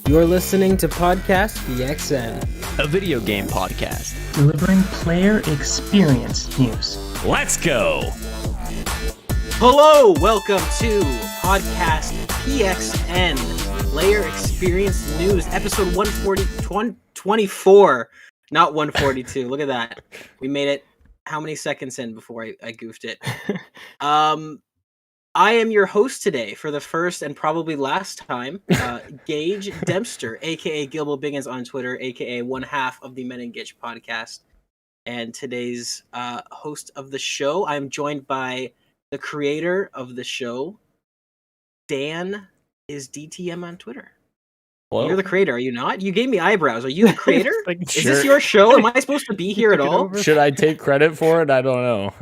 You're listening to Podcast BXN, a video game podcast delivering player experience news. Let's go! Hello, welcome to Podcast PXN, Player Experience News, episode 124, not 142. Look at that. We made it how many seconds in before I goofed it? I am your host today for the first and probably last time, Gage Dempster, aka Gilbo Biggins on Twitter, aka one half of the Men and Gitch podcast. And today's host of the show, I'm joined by the creator of the show, Dan is DTM on Twitter. Hello? You're the creator, are you not? You gave me eyebrows. Are you the creator? Is this your show? Am I supposed to be here at all? Should I take credit for it? I don't know.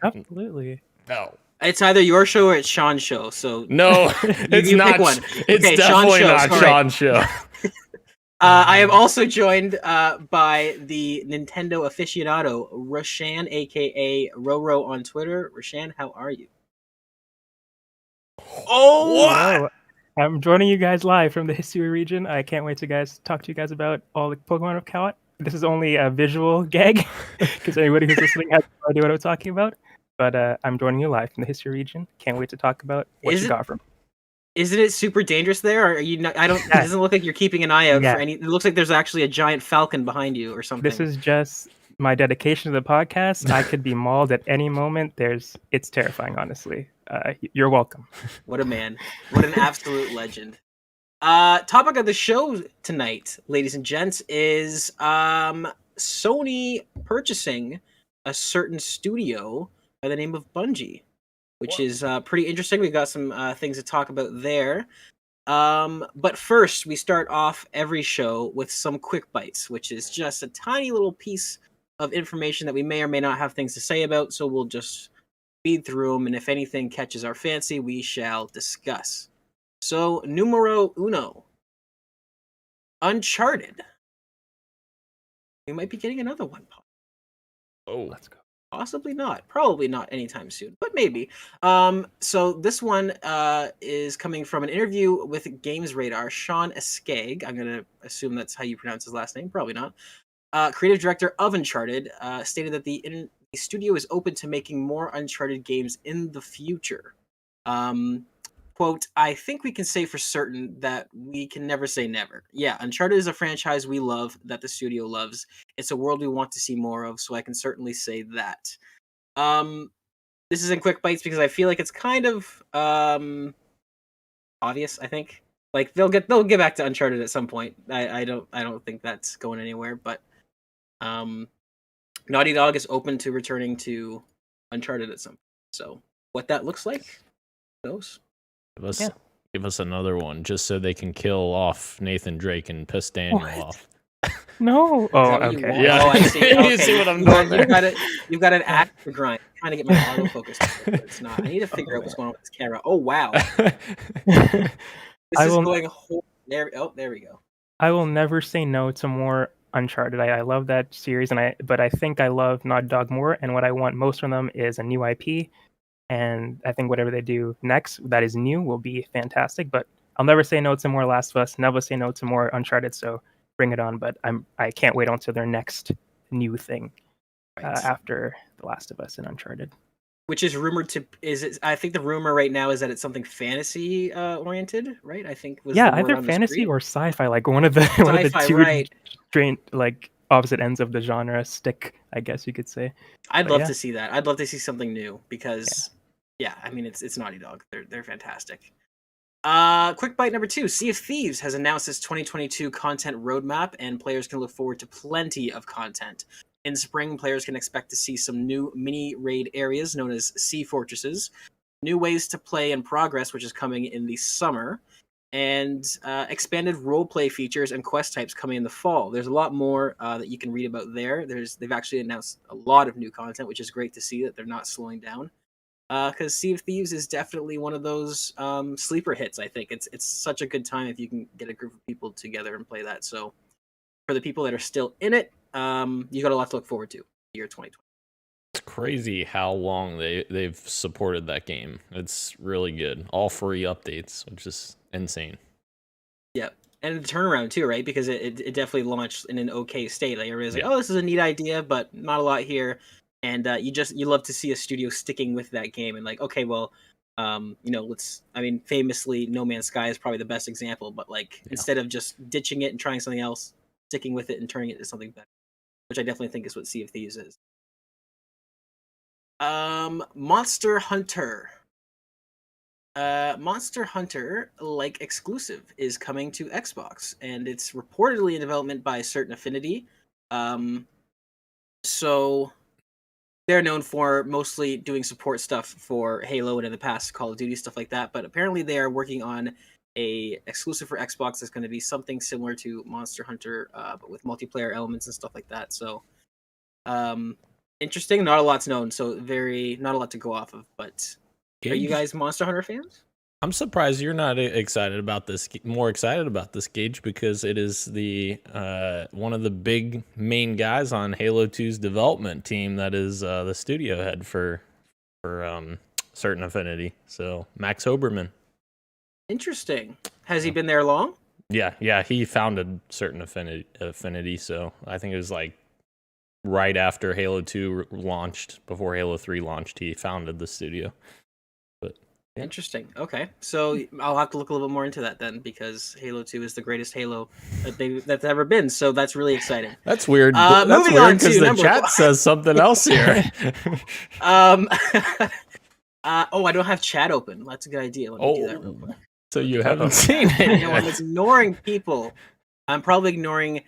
Absolutely. No. It's either your show or it's Sean's show. So no, it's you not. Pick one. It's okay, definitely Sean's not Sean's show. I am also joined by the Nintendo aficionado, Roshan, aka Roro on Twitter. Roshan, how are you? Oh, what? Hello. I'm joining you guys live from the History region. I can't wait to talk to you guys about all the Pokemon I've caught. This is only a visual gag, because anybody who's listening has no idea what I'm talking about. But I'm joining you live from the History region. Can't wait to talk about what you got from. Isn't it super dangerous there? Or are you not? I don't. It doesn't look like you're keeping an eye out for any. It looks like there's actually a giant falcon behind you or something. This is just my dedication to the podcast. I could be mauled at any moment. It's terrifying, honestly. You're welcome. What a man! What an absolute legend. Topic of the show tonight, ladies and gents, is Sony purchasing a certain studio by the name of Bungie, which is pretty interesting. We got some things to talk about there. But first, we start off every show with some quick bites, which is just a tiny little piece of information that we may or may not have things to say about. So we'll just speed through them, and if anything catches our fancy, we shall discuss. So, numero uno, Uncharted. We might be getting another one. Oh, let's go. Possibly not. Probably not anytime soon, but maybe. So this one is coming from an interview with Games Radar. Sean Eskeg, I'm going to assume that's how you pronounce his last name. Probably not. Creative director of Uncharted, stated that the studio is open to making more Uncharted games in the future. Quote, I think we can say for certain that we can never say never. Yeah, Uncharted is a franchise we love, that the studio loves. It's a world we want to see more of, so I can certainly say that. This is in quick bites because I feel like it's kind of obvious, I think. Like they'll get back to Uncharted at some point. I don't think that's going anywhere, but Naughty Dog is open to returning to Uncharted at some point. So what that looks like, who knows? Give us another one, just so they can kill off Nathan Drake and piss Daniel off. No. Oh, okay. Yeah. Oh, I see. Okay. You see what I'm doing there? You've got an act to grind. I'm trying to get my autofocus, but it's not. I need to figure out what's going on with this camera. Oh wow. This is going whole. There we go. I will never say no to more Uncharted. I love that series, but I think I love Naughty Dog more, and what I want most from them is a new IP. And I think whatever they do next that is new will be fantastic. But I'll never say no to more Last of Us. Never say no to more Uncharted. So bring it on. But I can't wait until their next new thing after The Last of Us and Uncharted. Which is rumored to I think the rumor right now is that it's something fantasy oriented, right? I think either fantasy or sci-fi. Like one of the two strange opposite ends of the genre stick, I guess you could say. I'd love to see that. I'd love to see something new because, I mean, it's Naughty Dog. They're fantastic. Quick bite number 2. Sea of Thieves has announced its 2022 content roadmap, and players can look forward to plenty of content. In spring, players can expect to see some new mini-raid areas known as Sea Fortresses, new ways to play and progress, which is coming in the summer, and expanded roleplay features and quest types coming in the fall. There's a lot more that you can read about there. They've actually announced a lot of new content, which is great to see that they're not slowing down. Because Sea of Thieves is definitely one of those sleeper hits, I think. It's such a good time if you can get a group of people together and play that. So for the people that are still in it, you got a lot to look forward to year 2020. It's crazy how long they've supported that game. It's really good. All free updates, which is insane. Yep. And the turnaround too, right? Because it definitely launched in an okay state. Like everybody's like, Yeah. "Oh, this is a neat idea, but not a lot here." And you love to see a studio sticking with that game and like, okay, well, I mean, famously, No Man's Sky is probably the best example. But like, Yeah. instead of just ditching it and trying something else, sticking with it and turning it into something better, which I definitely think is what Sea of Thieves is. Monster Hunter. Monster Hunter, like exclusive, is coming to Xbox, and it's reportedly in development by Certain Affinity. So they're known for mostly doing support stuff for Halo and in the past Call of Duty stuff like that. But apparently, they are working on a exclusive for Xbox that's going to be something similar to Monster Hunter, but with multiplayer elements and stuff like that. So, interesting. Not a lot's known, so not a lot to go off of. But are you Gage? guys Monster Hunter fans? I'm surprised you're not excited about this, more excited about this, Gage, because it is the one of the big main guys on Halo 2's development team that is the studio head for Certain Affinity. So Max Hoberman. Interesting. Has he been there long? Yeah, he founded Certain Affinity. So I think it was like right after Halo 2 launched, before Halo 3 launched, he founded the studio. But yeah. Interesting. Okay, so I'll have to look a little bit more into that then, because Halo 2 is the greatest Halo that's ever been. So that's really exciting. That's weird. Moving That's weird on because to the number chat four. says something else here. Oh, I don't have chat open. That's a good idea. Let me do that real quick. So you haven't seen it I know I'm yet. ignoring people. I'm probably ignoring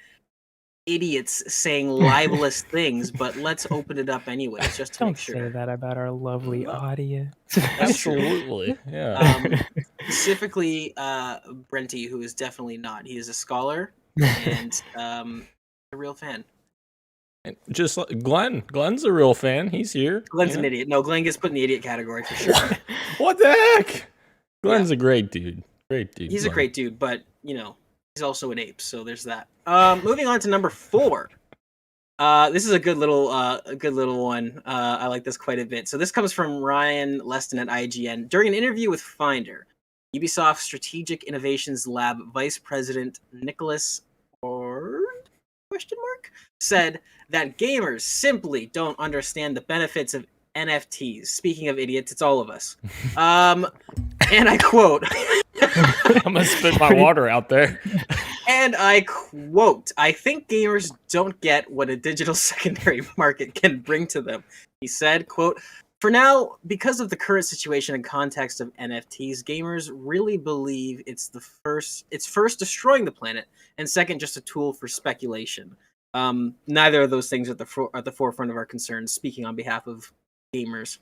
idiots saying libelous things, but let's open it up anyways, just to Don't make sure. say that about our lovely No. audience. That's true. Absolutely, yeah. Specifically, Brenty, who is definitely not. He is a scholar and a real fan. And just like Glenn's a real fan. He's here. Glenn's an idiot. No, Glenn gets put in the idiot category for sure. What the heck? Glenn's a great dude. Great dude. He's Glenn. a great dude, but he's also an ape, so there's that. Moving on to number 4. This is a good little one. I like this quite a bit. So this comes from Ryan Leston at IGN. During an interview with Finder, Ubisoft Strategic Innovations Lab Vice President Nicholas Ord said that gamers simply don't understand the benefits of NFTs. Speaking of idiots, it's all of us. And I quote. I'm gonna spit my water out there. And I quote, "I think gamers don't get what a digital secondary market can bring to them." He said, quote, "For now, because of the current situation and context of NFTs, gamers really believe it's first destroying the planet, and second, just a tool for speculation. Neither of those things are at the forefront of our concerns, speaking on behalf of gamers.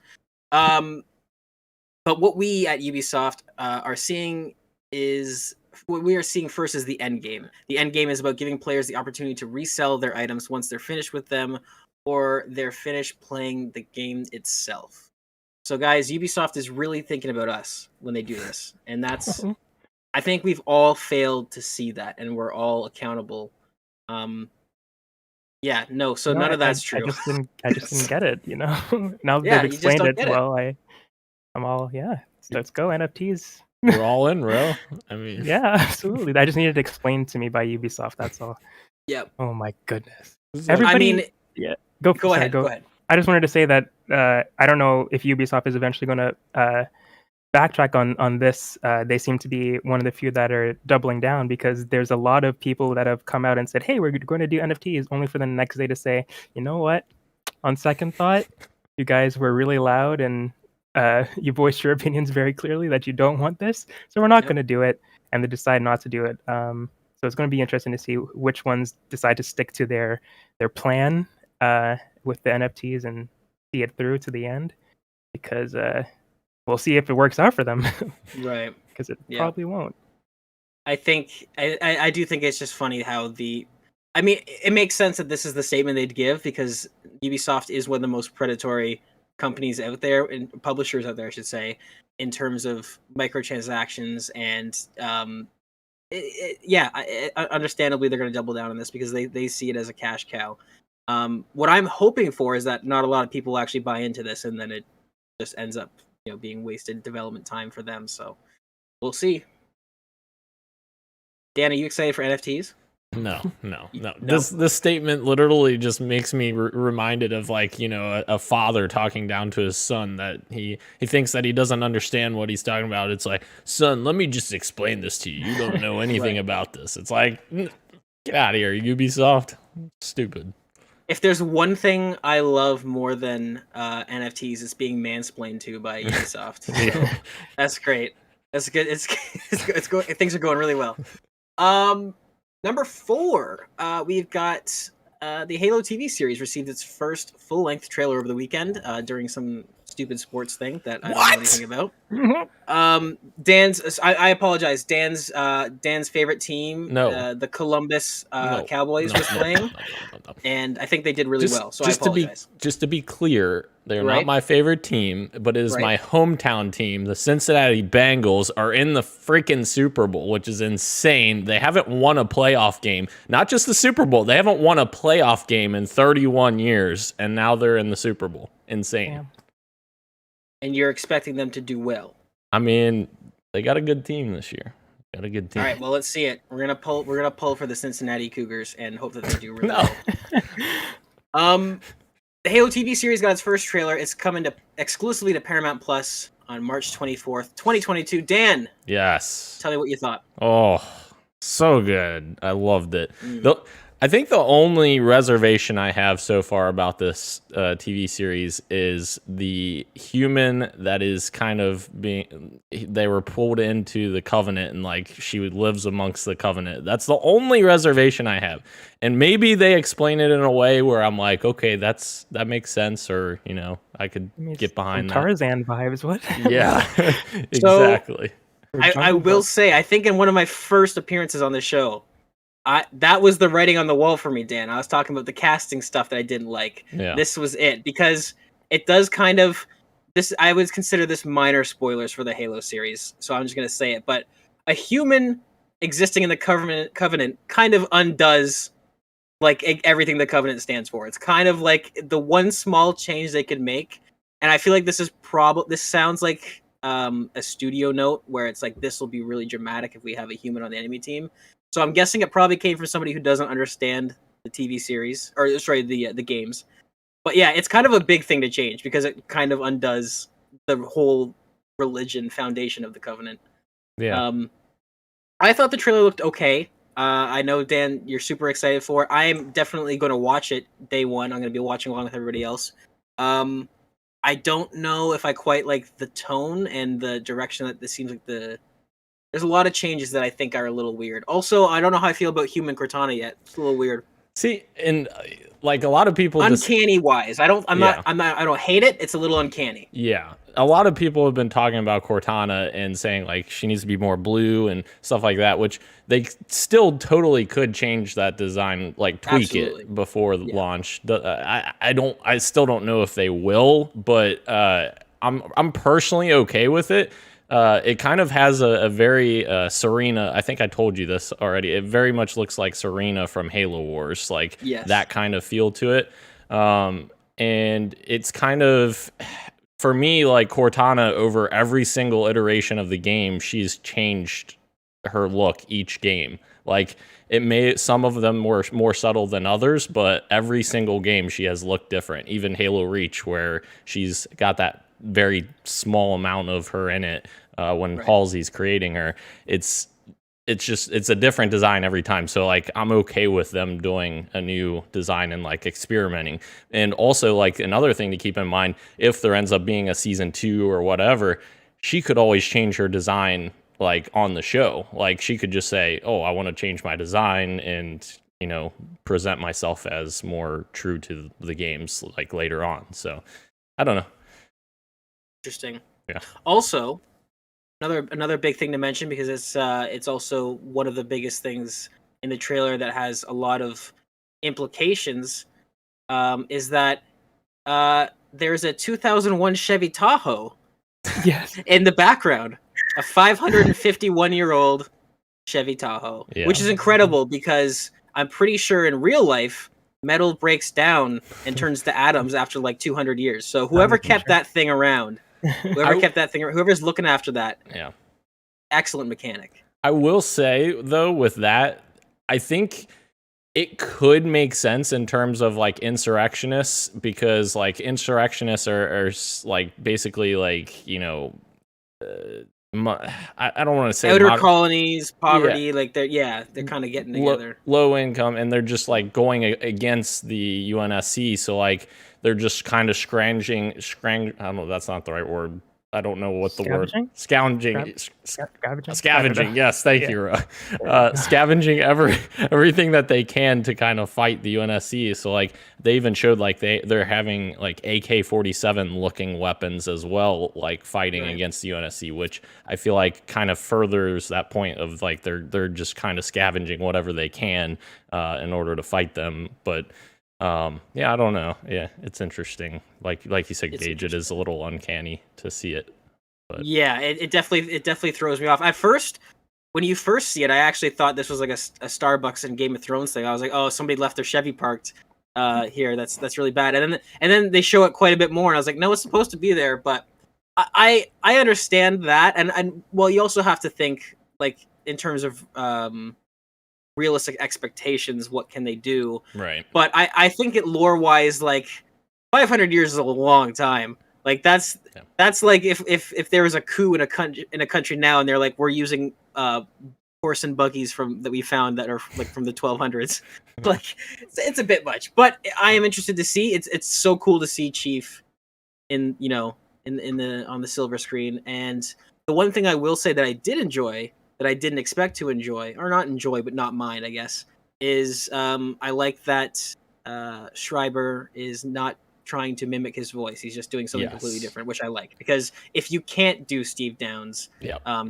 But what we at Ubisoft are seeing is what we are seeing first is the end game. The end game is about giving players the opportunity to resell their items once they're finished with them or they're finished playing the game itself. So guys, Ubisoft is really thinking about us when they do this. And that's I think we've all failed to see that, and we're all accountable. None of that's true. I just didn't get it, Now that Yeah, they've you just explained don't it, get it. well, I'm all, let's go, NFTs. We're all in, bro. I mean, Yeah, absolutely. I just needed explained to me by Ubisoft, that's all. Yep. Oh my goodness. Everybody, Go ahead. Go ahead. I just wanted to say that I don't know if Ubisoft is eventually going to backtrack on this. They seem to be one of the few that are doubling down, because there's a lot of people that have come out and said, hey, we're going to do NFTs, only for the next day to say, you know what? On second thought, you guys were really loud and you voiced your opinions very clearly that you don't want this, so we're not going to do it, and they decide not to do it. So it's going to be interesting to see which ones decide to stick to their plan with the NFTs and see it through to the end, because we'll see if it works out for them. Right. Because it probably won't. I think I do think it's just funny how it makes sense that this is the statement they'd give, because Ubisoft is one of the most predatory companies out there, and publishers out there, I should say, in terms of microtransactions, and understandably they're going to double down on this because they see it as a cash cow. What I'm hoping for is that not a lot of people actually buy into this, and then it just ends up being wasted development time for them. So we'll see. Dan, are you excited for NFTs? No. This statement literally just makes me reminded of like, you know, a father talking down to his son that he thinks that he doesn't understand what he's talking about. It's like, son, let me just explain this to you. You don't know anything about this. It's like, get out of here, Ubisoft. Stupid. If there's one thing I love more than NFTs, it's being mansplained to by Ubisoft. So that's great. That's good. It's going. Things are going really well. Number 4, we've got the Halo TV series received its first full-length trailer over the weekend during some stupid sports thing that I don't know anything about. Dan's, I apologize. Dan's favorite team, the Columbus Cowboys, was playing, and I think they did really well. So I apologize. Just to be clear, they're not my favorite team, but it is my hometown team. The Cincinnati Bengals are in the freaking Super Bowl, which is insane. They haven't won a playoff game, not just the Super Bowl. They haven't won a playoff game in 31 years, and now they're in the Super Bowl. Insane. Yeah. And you're expecting them to do well. I mean, they got a good team this year. Got a good team. All right, well, let's see it. We're gonna pull for the Cincinnati Cougars and hope that they do really well. The Halo TV series got its first trailer. It's coming exclusively to Paramount Plus on March 24th, 2022. Dan, yes. Tell me what you thought. Oh, so good. I loved it. I think the only reservation I have so far about this TV series is the human that is kind of they were pulled into the Covenant and like she lives amongst the Covenant. That's the only reservation I have. And maybe they explain it in a way where I'm like, okay, that makes sense, or, you know, I could get behind that. Tarzan vibes, what? Yeah, exactly. I will say, I think in one of my first appearances on the show, that was the writing on the wall for me, Dan. I was talking about the casting stuff that I didn't like. Yeah. This was it, because it does kind of this. I would consider this minor spoilers for the Halo series, so I'm just gonna say it. But a human existing in the Covenant kind of undoes like everything the Covenant stands for. It's kind of like the one small change they could make, and I feel like this is this sounds like a studio note where it's like, this will be really dramatic if we have a human on the enemy team. So I'm guessing it probably came from somebody who doesn't understand the TV series, or sorry, the games. But yeah, it's kind of a big thing to change because it kind of undoes the whole religion foundation of the Covenant. Yeah. I thought the trailer looked okay. I know, Dan, you're super excited for it. I am definitely going to watch it day one. I'm going to be watching along with everybody else. I don't know if I quite like the tone and the direction that this seems like there's a lot of changes that I think are a little weird. Also, I don't know how I feel about human Cortana yet. It's a little weird. See, and like a lot of people, uncanny wise, I don't hate it. It's a little uncanny. Yeah, a lot of people have been talking about Cortana and saying like she needs to be more blue and stuff like that, which they still totally could change that design, like tweak it before the launch. I still don't know if they will, but I'm personally okay with it. It kind of has a very Serena. I think I told you this already. It very much looks like Serena from Halo Wars, like that kind of feel to it. And it's kind of, for me, like Cortana, over every single iteration of the game, she's changed her look each game. Like some of them were more subtle than others, but every single game she has looked different. Even Halo Reach, where she's got that very small amount of her in it when Halsey's creating her. It's a different design every time. So like I'm okay with them doing a new design and like experimenting. And also like another thing to keep in mind, if there ends up being a season 2 or whatever, she could always change her design like on the show. Like she could just say, oh, I want to change my design and, you know, present myself as more true to the games like later on. So I don't know. Interesting. Yeah. Also, another big thing to mention, because it's also one of the biggest things in the trailer that has a lot of implications, is that there's a 2001 Chevy Tahoe in the background, a 551-year-old Chevy Tahoe, which is incredible because I'm pretty sure in real life metal breaks down and turns to atoms after like 200 years. So whoever kept that thing around, whoever's looking after that, excellent mechanic. I will say though, with that, I think it could make sense in terms of like insurrectionists, because like insurrectionists are like basically like, you know, I don't want to say outer colonies, Yeah. poverty, like they're kind of getting together. Low income, and they're just like going against the UNSC. So like they're just kind of scrounging. I don't know. That's not the right word. I don't know what the word. Scavenging. Scavenging. Yes, thank you. Scavenging everything that they can to kind of fight the UNSC. So like they even showed like they're having like AK-47 looking weapons as well, like fighting against the UNSC, which I feel like kind of furthers that point of like they're just kind of scavenging whatever they can in order to fight them. But yeah, I don't know. Yeah, it's interesting. Like you said, Gage, it is a little uncanny to see it. But yeah, it definitely throws me off. At first, when you first see it, I actually thought this was like a Starbucks and Game of Thrones thing. I was like, oh, somebody left their Chevy parked here. That's really bad. And then they show it quite a bit more, and I was like, no, it's supposed to be there. But I understand that, and well, you also have to think like in terms of realistic expectations. What can they do? right. But I think it lore wise, like 500 years is a long time. Like that's like if there was a coup in a country now, and they're like, we're using horse and buggies that we found that are like from the 1200s. Like it's a bit much, but I am interested to see. It's so cool to see Chief in the on the silver screen. And the one thing I will say that I did enjoy that I didn't expect to enjoy, or not enjoy but not mind, I guess, is I like that Schreiber is not trying to mimic his voice. He's just doing something completely different, which I like, because if you can't do Steve Downes,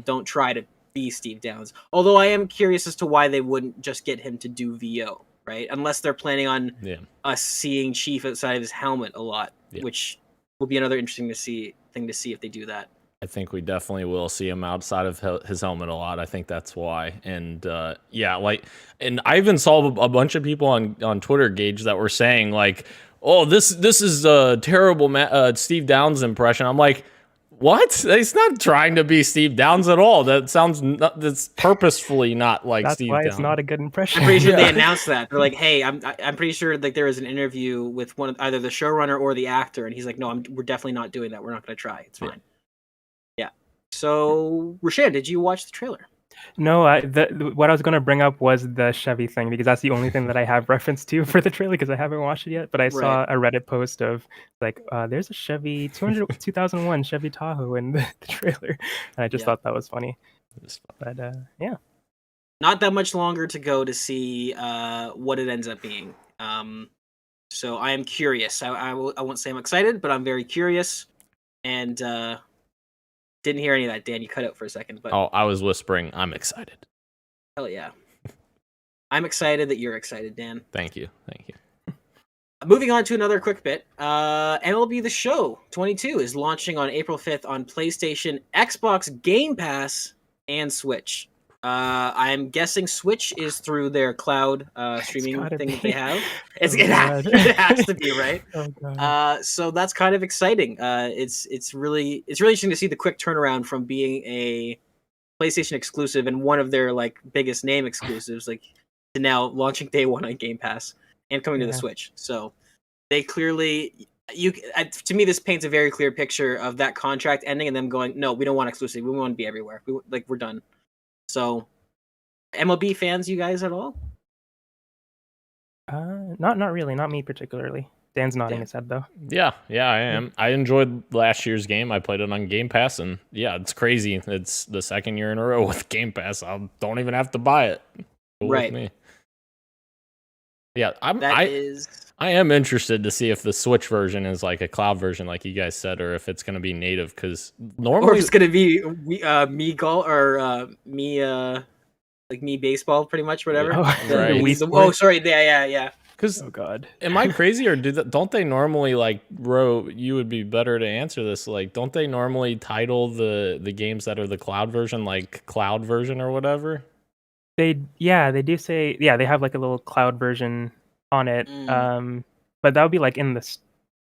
don't try to be Steve Downes. Although I am curious as to why they wouldn't just get him to do VO, right? Unless they're planning on us seeing Chief outside of his helmet a lot, which will be another interesting thing to see if they do that. I think we definitely will see him outside of his helmet a lot. I think that's why. And and I even saw a bunch of people on Twitter, Gage, that were saying like, oh, this is a terrible Steve Downes impression. I'm like, what? He's not trying to be Steve Downes at all. That's purposefully not like Steve Downes. That's why it's not a good impression. I'm pretty sure they announced that. They're like, hey, I'm pretty sure like there was an interview with either the showrunner or the actor, and he's like, no, we're definitely not doing that. We're not going to try. It's fine. Yeah. So, Rashan, did you watch the trailer? No, what I was going to bring up was the Chevy thing, because that's the only thing that I have reference to for the trailer, because I haven't watched it yet. But I saw a Reddit post of like, there's a Chevy 2001 Chevy Tahoe in the trailer, and I just thought that was funny. But yeah, not that much longer to go to see what it ends up being. So I am curious. I won't say I'm excited, but I'm very curious. And didn't hear any of that, Dan. You cut out for a second, but I was whispering, I'm excited. Hell yeah. I'm excited that you're excited, Dan. Thank you. Moving on to another quick bit. MLB The Show 22 is launching on April 5th on PlayStation, Xbox Game Pass, and Switch. I'm guessing Switch is through their cloud streaming thing that they have. It has to be, right? Oh, God. So that's kind of exciting. It's really interesting to see the quick turnaround from being a PlayStation exclusive and one of their like biggest name exclusives, like, to now launching day one on Game Pass and coming to the Switch. So they clearly, to me, this paints a very clear picture of that contract ending and them going, no, we don't want exclusive. We want to be everywhere. We're done. So, MLB fans, you guys at all? Not really. Not me particularly. Dan's nodding his head though. Yeah, I am. I enjoyed last year's game. I played it on Game Pass, and yeah, it's crazy. It's the second year in a row with Game Pass. I don't even have to buy it. Cool with me. Yeah, I am interested to see if the Switch version is like a cloud version, like you guys said, or if it's going to be native. Because normally, or if it's going to be me golf or me baseball, pretty much, whatever. Right. Sorry, yeah. Because am I crazy, or don't they normally like you would be better to answer this? Like, don't they normally title the games that are the cloud version like cloud version or whatever? They do say they have like a little cloud version on it. But that would be like in the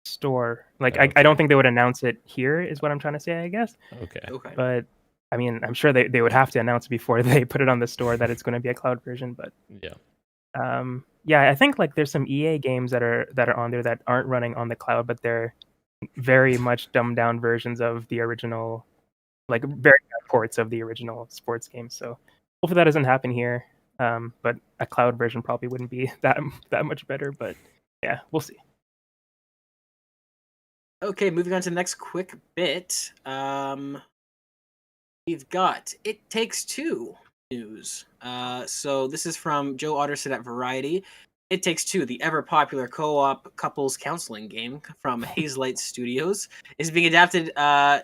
store. Like I don't think they would announce it here, is what I'm trying to say, I guess. Okay. But I mean, I'm sure they would have to announce before they put it on the store that it's going to be a cloud version. But Yeah. yeah, I think like there's some EA games that are on there that aren't running on the cloud, but they're very much dumbed down versions of the original, like very bad ports of the original sports games. So hopefully that doesn't happen here. But a cloud version probably wouldn't be that much better. But yeah, we'll see. Okay, moving on to the next quick bit. We've got It Takes Two news. So this is from Joe Otterson at Variety. It Takes Two, the ever popular co-op couples counseling game from Hazelight Studios, is being adapted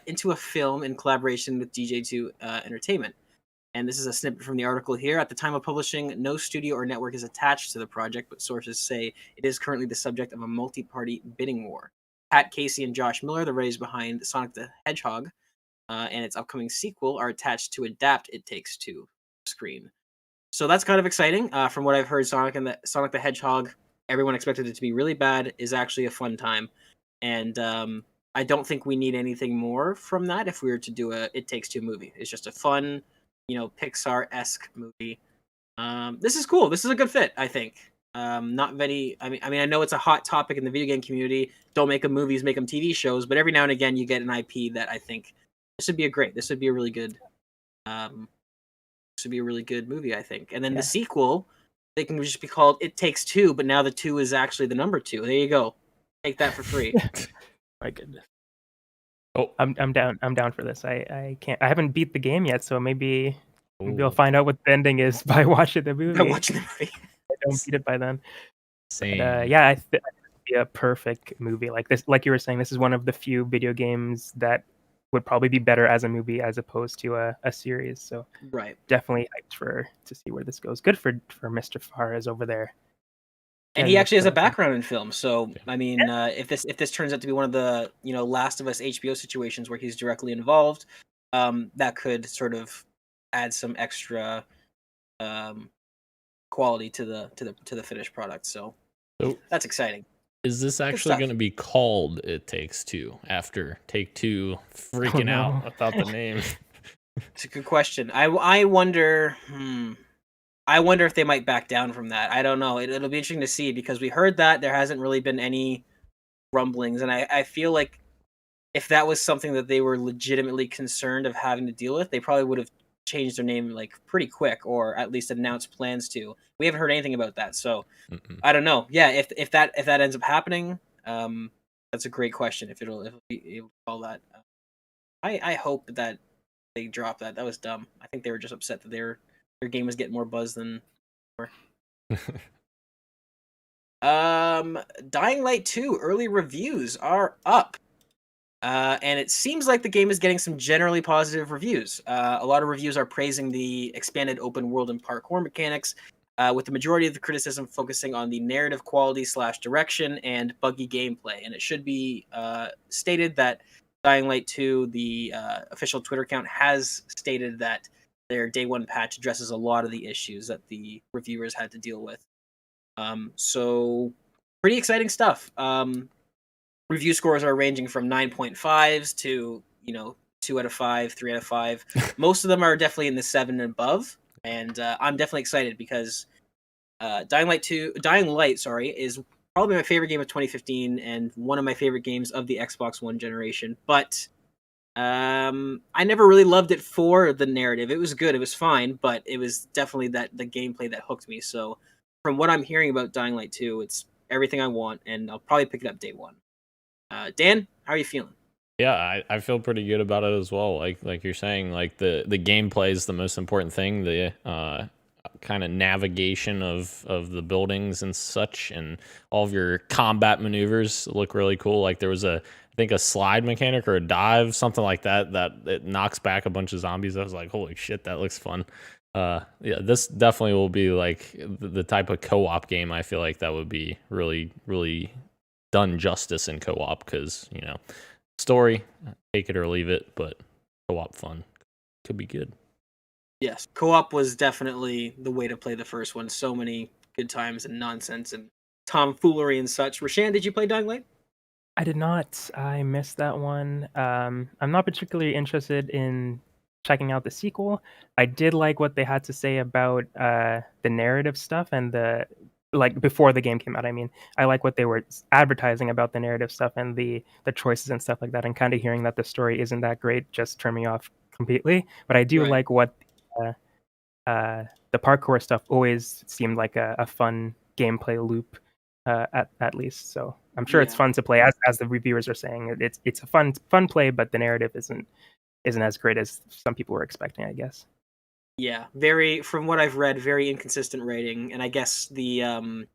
into a film in collaboration with DJ2 Entertainment. And this is a snippet from the article here. At the time of publishing, no studio or network is attached to the project, but sources say it is currently the subject of a multi-party bidding war. Pat Casey and Josh Miller, the rays behind Sonic the Hedgehog, and its upcoming sequel, are attached to adapt It Takes Two screen. So that's kind of exciting. From what I've heard, Sonic the Hedgehog, everyone expected it to be really bad, is actually a fun time, and I don't think we need anything more from that if we were to do a It Takes Two movie. It's just a fun, Pixar-esque movie. This is cool. This is a good fit, I think. Not very. I know it's a hot topic in the video game community. Don't make them movies, make them TV shows. But every now and again, you get an IP that I think this would be This would be a really good. This would be a really good movie, I think. And then the sequel, they can just be called It Takes Two, but now the two is actually the number two. There you go. Take that for free. My goodness. Oh, I'm down. I'm down for this. I can't. I haven't beat the game yet, so maybe I'll ooh, find out what the ending is by watching the movie. By watching the movie. I don't beat it by then. same. But, yeah, I think it'd be a perfect movie like this. Like you were saying, this is one of the few video games that would probably be better as a movie as opposed to a series. So Right. definitely hyped to see where this goes. Good for Mr. Fares over there. And he actually has a background in film, so I mean, if this turns out to be one of the Last of Us HBO situations where he's directly involved, that could sort of add some extra quality to the finished product. So that's exciting. Is this actually going to be called It Takes Two after Take Two freaking out about the name? It's a good question. I wonder. I wonder if they might back down from that. I don't know. It'll be interesting to see because we heard that there hasn't really been any rumblings, and I feel like if that was something that they were legitimately concerned of having to deal with, they probably would have changed their name like pretty quick, or at least announced plans to. We haven't heard anything about that, so I don't know. Yeah, if that ends up happening, that's a great question. If it'll be able to call that, I hope that they drop that. That was dumb. I think they were just upset that their game was getting more buzz than. Dying Light 2 early reviews are up. And it seems like the game is getting some generally positive reviews. A lot of reviews are praising the expanded open world and parkour mechanics, with the majority of the criticism focusing on the narrative quality / direction and buggy gameplay. And it should be stated that Dying Light 2, the official Twitter account, has stated that their day one patch addresses a lot of the issues that the reviewers had to deal with. So pretty exciting stuff. Review scores are ranging from 9.5s to 2 out of 5, 3 out of 5. Most of them are definitely in the 7 and above, and I'm definitely excited because Dying Light, is probably my favorite game of 2015 and one of my favorite games of the Xbox One generation. But I never really loved it for the narrative. It was good, it was fine, but it was definitely the gameplay that hooked me. So from what I'm hearing about Dying Light 2, it's everything I want, and I'll probably pick it up day one. Dan, how are you feeling? Yeah, I feel pretty good about it as well. Like you're saying, like the gameplay is the most important thing. The kind of navigation of the buildings and such, and all of your combat maneuvers look really cool. Like there was I think a slide mechanic or a dive, something like that it knocks back a bunch of zombies. I was like, holy shit, that looks fun. Yeah, this definitely will be like the type of co-op game. I feel like that would be really, really done justice in co-op because story, take it or leave it, but co-op fun could be good. Yes, co-op was definitely the way to play the first one. So many good times and nonsense and tomfoolery and such. Rashan, did you play Dying Light? I did not. I missed that one. I'm not particularly interested in checking out the sequel. I did like what they had to say about the narrative stuff and the like before the game came out. I mean, I like what they were advertising about the narrative stuff and the choices and stuff like that. And kind of hearing that the story isn't that great just turned me off completely. But I do Right. like what the parkour stuff always seemed like a fun gameplay loop, at least. So I'm sure it's Yeah. fun to play, as the reviewers are saying. It's a fun play, but the narrative isn't as great as some people were expecting, I guess. Yeah, very, from what I've read, very inconsistent rating, and I guess the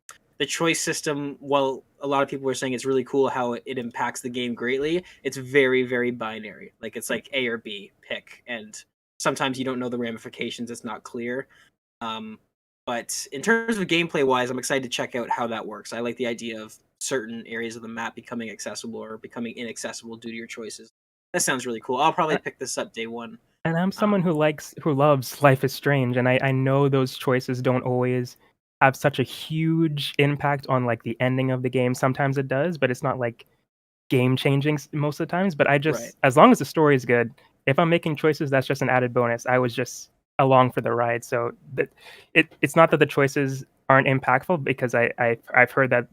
choice system, while a lot of people were saying it's really cool how it impacts the game greatly, it's very, very binary. Like, it's like A or B, pick, and sometimes you don't know the ramifications, it's not clear. But in terms of gameplay wise, I'm excited to check out how that works. I like the idea of certain areas of the map becoming accessible or becoming inaccessible due to your choices. That sounds really cool. I'll probably pick this up day one. And I'm someone Um, who loves Life is Strange, and I know those choices don't always have such a huge impact on like the ending of the game. Sometimes it does, but it's not like game changing most of the times. But I right. just, as long as the story is good, if I'm making choices, that's just an added bonus. I was just along for the ride. So that it's not that the choices aren't impactful, because I've heard that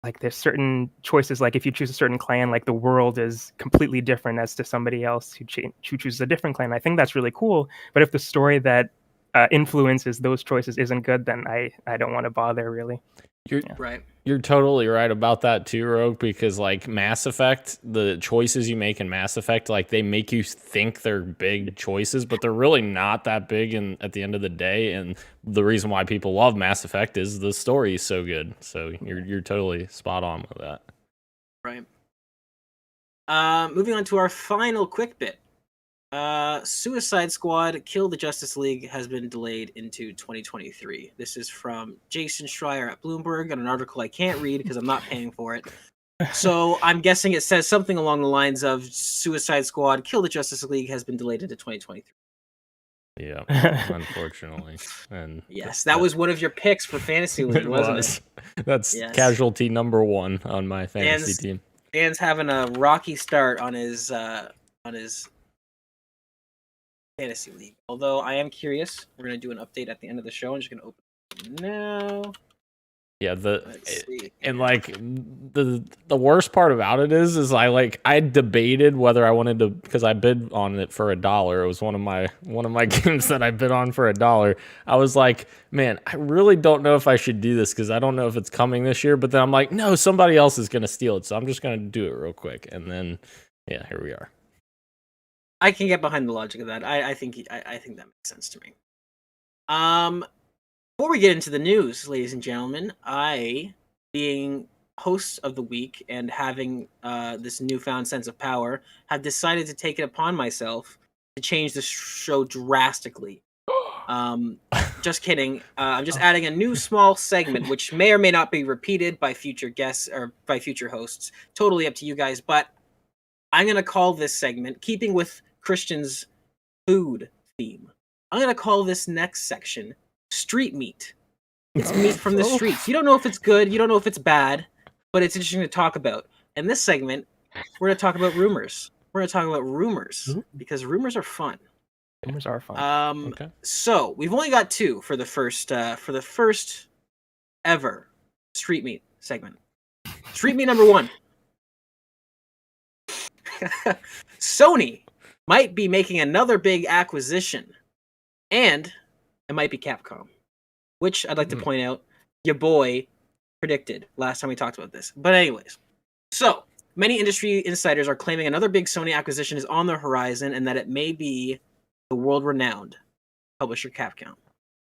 like there's certain choices, like if you choose a certain clan, like the world is completely different as to somebody else who chooses a different clan. I think that's really cool. But if the story that influences those choices isn't good, then I don't want to bother, really. You're Yeah. Right. you're totally right about that too, Rogue, because like Mass Effect, the choices you make in Mass Effect, like they make you think they're big choices, but they're really not that big at the end of the day. And the reason why people love Mass Effect is the story is so good. So you're totally spot on with that. Right. Moving on to our final quick bit. Suicide Squad Kill the Justice League has been delayed into 2023. This is from Jason Schreier at Bloomberg on an article I can't read because I'm not paying for it. So I'm guessing it says something along the lines of Suicide Squad Kill the Justice League has been delayed into 2023. Yeah, unfortunately. And Yes, that was one of your picks for Fantasy League, wasn't it? That's Yes. casualty number 1 on my fantasy team. Dan's having a rocky start on his Fantasy League. Although I am curious, we're gonna do an update at the end of the show. I'm just gonna open it now. Yeah, Let's see. and like the worst part about it is I debated whether I wanted to, because I bid on it for $1. It was one of my games that I bid on for $1. I was like, man, I really don't know if I should do this because I don't know if it's coming this year. But then I'm like, no, somebody else is gonna steal it, so I'm just gonna do it real quick. And then, yeah, here we are. I can get behind the logic of that. I think that makes sense to me. Before we get into the news, ladies and gentlemen, I, being host of the week and having this newfound sense of power, have decided to take it upon myself to change the show drastically. Just kidding. I'm just adding a new small segment, which may or may not be repeated by future guests or by future hosts. Totally up to you guys. But I'm going to call this segment, keeping with Christian's food theme, I'm going to call this next section Street Meat. It's meat from the streets. You don't know if it's good, you don't know if it's bad, but it's interesting to talk about. In this segment, we're going to talk about rumors. We're going to talk about rumors because rumors are fun. Rumors are fun. Okay. So we've only got 2 for the first ever Street Meat segment. Street Meat number 1. Sony might be making another big acquisition, and it might be Capcom, which I'd like to point out your boy predicted last time we talked about this. But anyways, so many industry insiders are claiming another big Sony acquisition is on the horizon and that it may be the world-renowned publisher Capcom.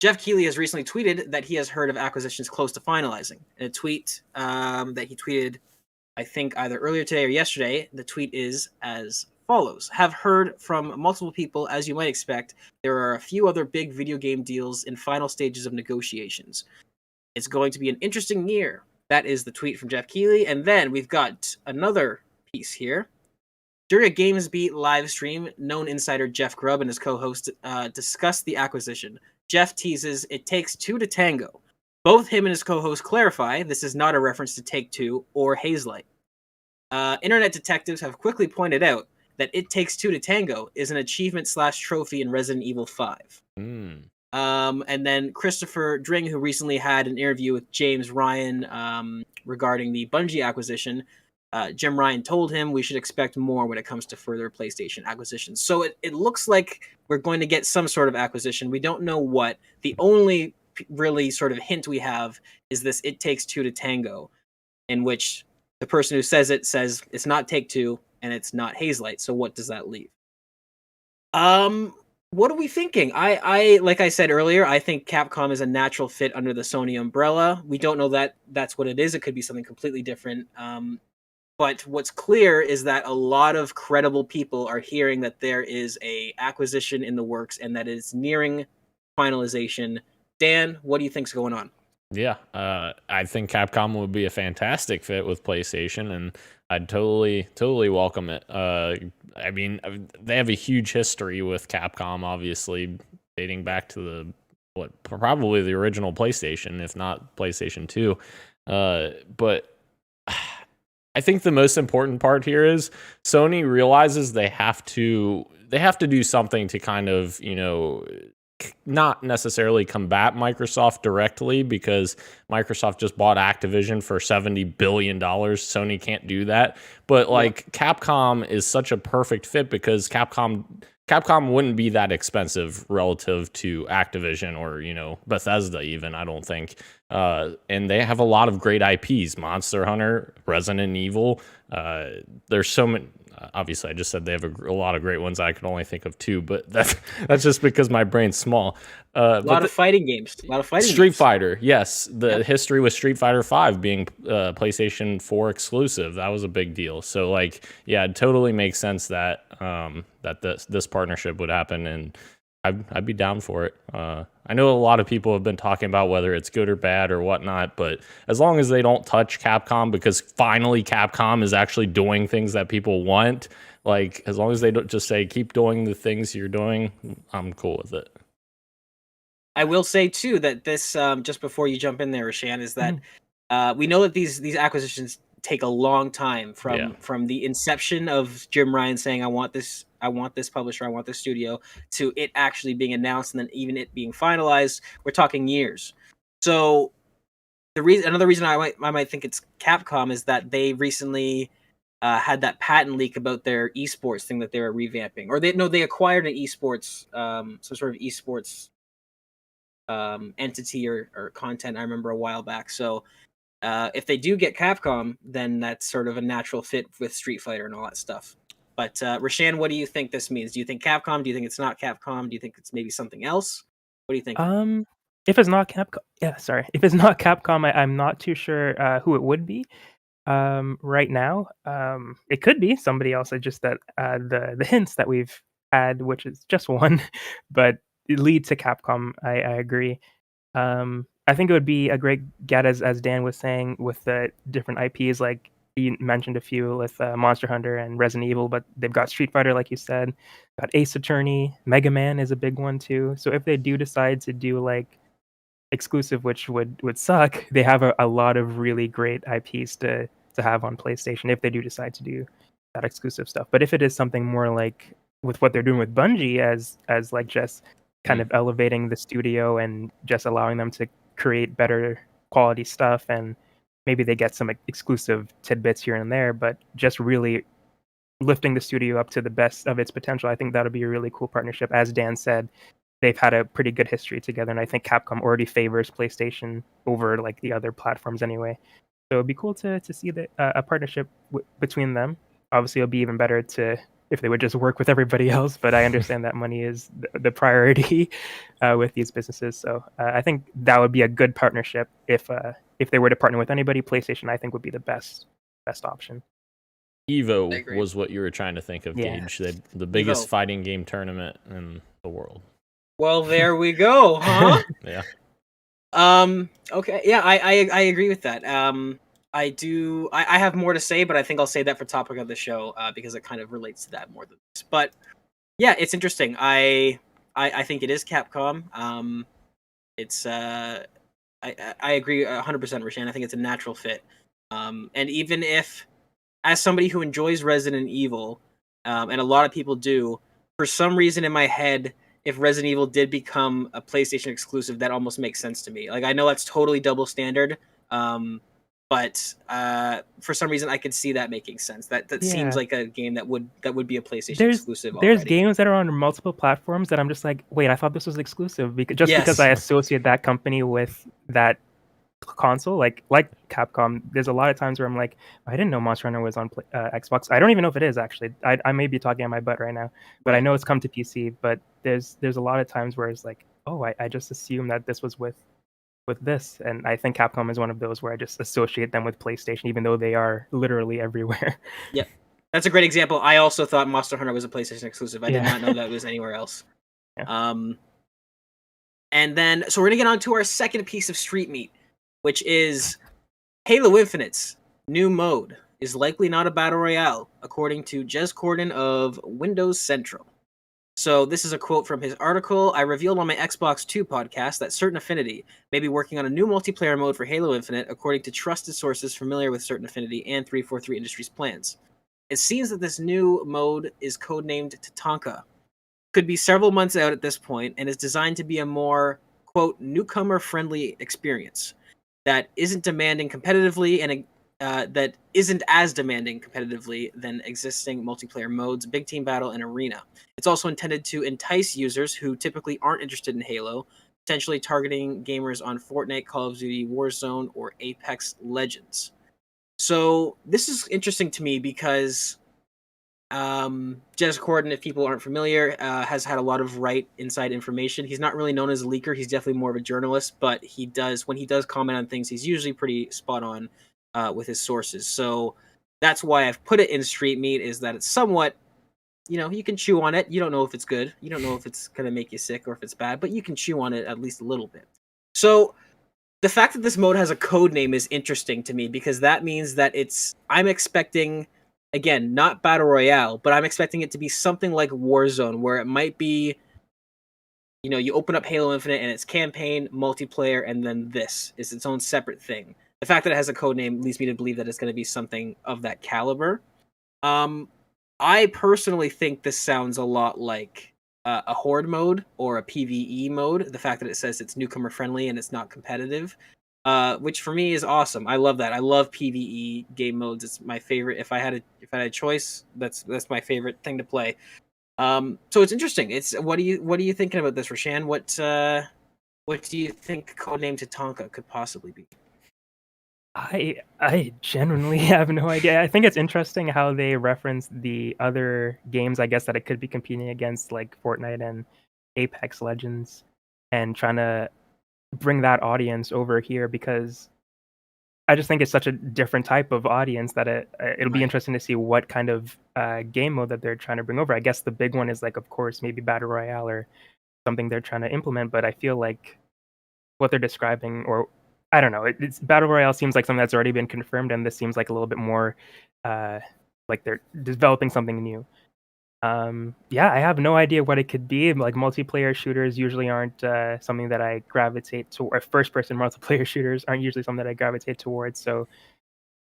Jeff Keighley has recently tweeted that he has heard of acquisitions close to finalizing. In a tweet that he tweeted, I think either earlier today or yesterday, the tweet is as follows. Have heard from multiple people, as you might expect, there are a few other big video game deals in final stages of negotiations. It's going to be an interesting year. That is the tweet from Jeff Keighley. And then we've got another piece here. During a GamesBeat live stream, known insider Jeff Grubb and his co-host discussed the acquisition. Jeff teases it takes 2 to tango. Both him and his co-host clarify this is not a reference to Take-Two or Hazelight. Internet detectives have quickly pointed out that It Takes Two to Tango is an achievement / trophy in Resident Evil 5. And then Christopher Dring, who recently had an interview with James Ryan regarding the Bungie acquisition, Jim Ryan told him we should expect more when it comes to further PlayStation acquisitions. So it looks like we're going to get some sort of acquisition. We don't know what. The only really sort of hint we have is this It Takes Two to Tango, in which the person who says it says it's not Take-Two and it's not Hazelight. So what does that leave? What are we thinking? I like I said earlier, I think Capcom is a natural fit under the Sony umbrella. We don't know that that's what it is. It could be something completely different. But what's clear is that a lot of credible people are hearing that there is a acquisition in the works and that it's nearing finalization. Dan, what do you think's going on? Yeah, I think Capcom would be a fantastic fit with PlayStation, and I'd totally welcome it. I mean, they have a huge history with Capcom, obviously dating back to probably the original PlayStation, if not PlayStation 2. But I think the most important part here is Sony realizes they have to do something to kind of, not necessarily combat Microsoft directly, because Microsoft just bought Activision for $70 billion. Sony can't do that. But Capcom is such a perfect fit because Capcom wouldn't be that expensive relative to Activision or, Bethesda even, I don't think. And they have a lot of great IPs, Monster Hunter, Resident Evil. There's so many. Obviously, I just said they have a lot of great ones. I can only think of two, but that's just because my brain's small. A lot of fighting games. Street Fighter, yes. The history with Street Fighter 5 being PlayStation 4 exclusive, that was a big deal. So, it totally makes sense that this partnership would happen, and I'd be down for it. I know a lot of people have been talking about whether it's good or bad or whatnot, but as long as they don't touch Capcom, because finally Capcom is actually doing things that people want, as long as they don't just say, keep doing the things you're doing, I'm cool with it. I will say, too, that this, just before you jump in there, Rashan, is that we know that these acquisitions take a long time from the inception of Jim Ryan saying, I want this publisher, I want this studio, to it actually being announced and then even it being finalized. We're talking years. So another reason I might think it's Capcom is that they recently had that patent leak about their esports thing that they were revamping, or they acquired an esports, some sort of esports entity or content. I remember a while back. So if they do get Capcom, then that's sort of a natural fit with Street Fighter and all that stuff. But Rashan, what do you think this means? Do you think Capcom? Do you think it's not Capcom? Do you think it's maybe something else? What do you think? If it's not Capcom, if it's not Capcom, I'm not too sure who it would be. Right now, it could be somebody else. It's just that the hints that we've had, which is just one, but it lead to Capcom. I agree. I think it would be a great get, as Dan was saying, with the different IPs. Like you mentioned a few with Monster Hunter and Resident Evil, but they've got Street Fighter, like you said, got Ace Attorney, Mega Man is a big one too. So if they do decide to do exclusive, which would suck, they have a lot of really great IPs to have on PlayStation if they do decide to do that exclusive stuff. But if it is something more like with what they're doing with Bungie as just kind of elevating the studio and just allowing them to create better quality stuff, and maybe they get some exclusive tidbits here and there, but just really lifting the studio up to the best of its potential, I think that'll be a really cool partnership. As Dan said, they've had a pretty good history together, and I think Capcom already favors PlayStation over the other platforms anyway. So it'd be cool to see a partnership between them. Obviously, it'll be even better if they would just work with everybody else, but I understand that money is the priority with these businesses. So I think that would be a good partnership. If they were to partner with anybody, PlayStation, I think, would be the best option. Evo was what you were trying to think of, Gage. The biggest Evo. fighting game tournament in the world. Well, there we go, huh? Yeah. Okay. Yeah, I agree with that. I have more to say, but I think I'll say that for topic of the show because it kind of relates to that more than this. But yeah, it's interesting. I think it is Capcom. It's I agree 100%, Rashan. I think it's a natural fit. And even if, as somebody who enjoys Resident Evil, and a lot of people do. For some reason in my head, if Resident Evil did become a PlayStation exclusive, that almost makes sense to me. Like, I know that's totally double standard, but for some reason I could see that making sense. That seems Yeah. like a game that would be a PlayStation There's exclusive there's already. games that are on multiple platforms that I'm just like, wait, I thought this was exclusive because Yes. I associate that company with that console, like Capcom. There's a lot of times where I'm like, I didn't know Monster Hunter was on Xbox. I don't even know if it is actually. I may be talking on my butt right now, but I Right. know it's come to PC. But there's a lot of times where it's like, oh, I just assume that this was with this, and I think Capcom is one of those where I just associate them with PlayStation, even though they are literally everywhere. Yep. That's a great example. I also thought Monster Hunter was a PlayStation exclusive. I did Yeah. not know that it was anywhere else. Yeah. And then, so we're going to get on to our second piece of street meat, which is Halo Infinite's new mode is likely not a battle royale, according to Jez Corden of Windows Central. So this is a quote from his article. I revealed on my Xbox 2 podcast that Certain Affinity may be working on a new multiplayer mode for Halo Infinite, according to trusted sources familiar with Certain Affinity and 343 Industries' plans. It seems that this new mode is codenamed Tatanka. Could be several months out at this point, and is designed to be a more, quote, newcomer-friendly experience that isn't demanding competitively and that isn't as demanding competitively than existing multiplayer modes, big team battle, and arena. It's also intended to entice users who typically aren't interested in Halo, potentially targeting gamers on Fortnite, Call of Duty, Warzone, or Apex Legends. So this is interesting to me because Jez Corden, if people aren't familiar, has had a lot of right inside information. He's not really known as a leaker. He's definitely more of a journalist, but when he does comment on things, he's usually pretty spot on with his sources. So that's why I've put it in street meat, is that it's somewhat, you can chew on it. You don't know if it's good. You don't know if it's going to make you sick or if it's bad, but you can chew on it at least a little bit. So the fact that this mode has a code name is interesting to me, because that means that I'm expecting, again, not battle royale, but I'm expecting it to be something like Warzone, where it might be, you open up Halo Infinite and it's campaign, multiplayer, and then this is its own separate thing. The fact that it has a code name leads me to believe that it's going to be something of that caliber. I personally think this sounds a lot like a horde mode or a PvE mode. The fact that it says it's newcomer friendly and it's not competitive, which for me is awesome. I love that. I love PvE game modes. It's my favorite. If I had a choice, that's my favorite thing to play. So it's interesting. What are you thinking about this, Roshan? What do you think codename Tatanka could possibly be? I genuinely have no idea. I think it's interesting how they reference the other games, I guess, that it could be competing against, like Fortnite and Apex Legends, and trying to bring that audience over here, because I just think it's such a different type of audience that it'll be Right. interesting to see what kind of game mode that they're trying to bring over. I guess the big one is, like, of course, maybe Battle Royale or something they're trying to implement, but I feel like what they're describing, or I don't know, it's battle royale seems like something that's already been confirmed, and this seems like a little bit more like they're developing something new. Yeah, I have no idea what it could be. Like, multiplayer shooters usually aren't something that I gravitate to, or first-person multiplayer shooters aren't usually something that I gravitate towards. So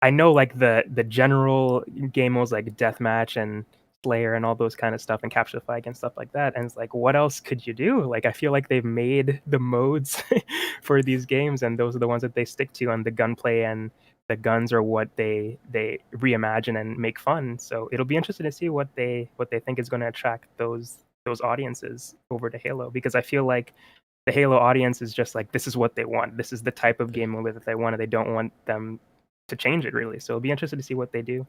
I know, like, the general game modes like deathmatch and Slayer and all those kind of stuff, and Capture the Flag and stuff like that. And it's like, what else could you do? Like, I feel like they've made the modes for these games, and those are the ones that they stick to. And the gunplay and the guns are what they reimagine and make fun. So it'll be interesting to see what they think is going to attract those audiences over to Halo, because I feel like the Halo audience is just like, this is what they want. This is the type of game mode that they want, and they don't want them to change it, really. So it'll be interested to see what they do,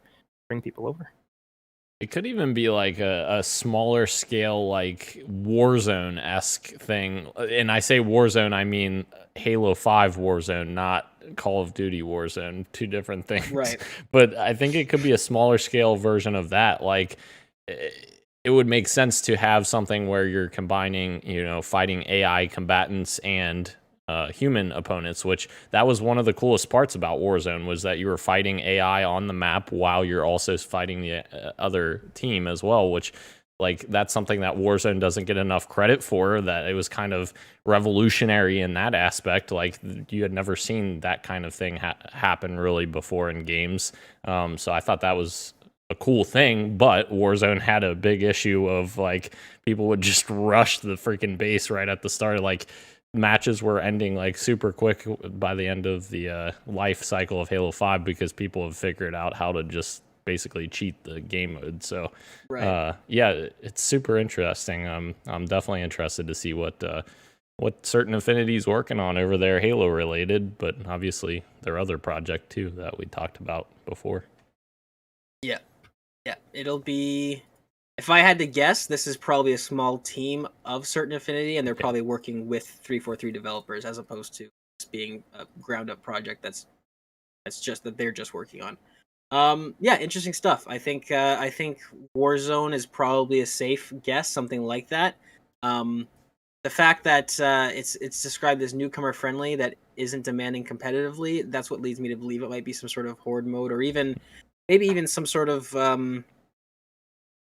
bring people over. It could even be like a smaller scale, like Warzone-esque thing. And I say Warzone, I mean Halo 5 Warzone, not Call of Duty Warzone. Two different things. Right. But I think it could be a smaller scale version of that. Like, it would make sense to have something where you're combining, fighting AI combatants and human opponents, which that was one of the coolest parts about Warzone, was that you were fighting AI on the map while you're also fighting the other team as well, which, like, that's something that Warzone doesn't get enough credit for, that it was kind of revolutionary in that aspect. Like, you had never seen that kind of thing happen really before in games. So I thought that was a cool thing, but Warzone had a big issue of like people would just rush the freaking base right at the start. Like matches were ending like super quick by the end of the life cycle of Halo 5 because people have figured out how to just basically cheat the game mode. So yeah, it's super interesting. I'm definitely interested to see what Certain Affinity's working on over there, Halo related, but obviously their other project too that we talked about before. Yeah. Yeah, it'll be. If I had to guess, this is probably a small team of Certain Affinity, and they're probably working with 343 developers as opposed to this being a ground up project that's just that they're just working on. Yeah, interesting stuff. I think Warzone is probably a safe guess, something like that. The fact that it's described as newcomer friendly, that isn't demanding competitively, that's what leads me to believe it might be some sort of horde mode, or even maybe even some sort of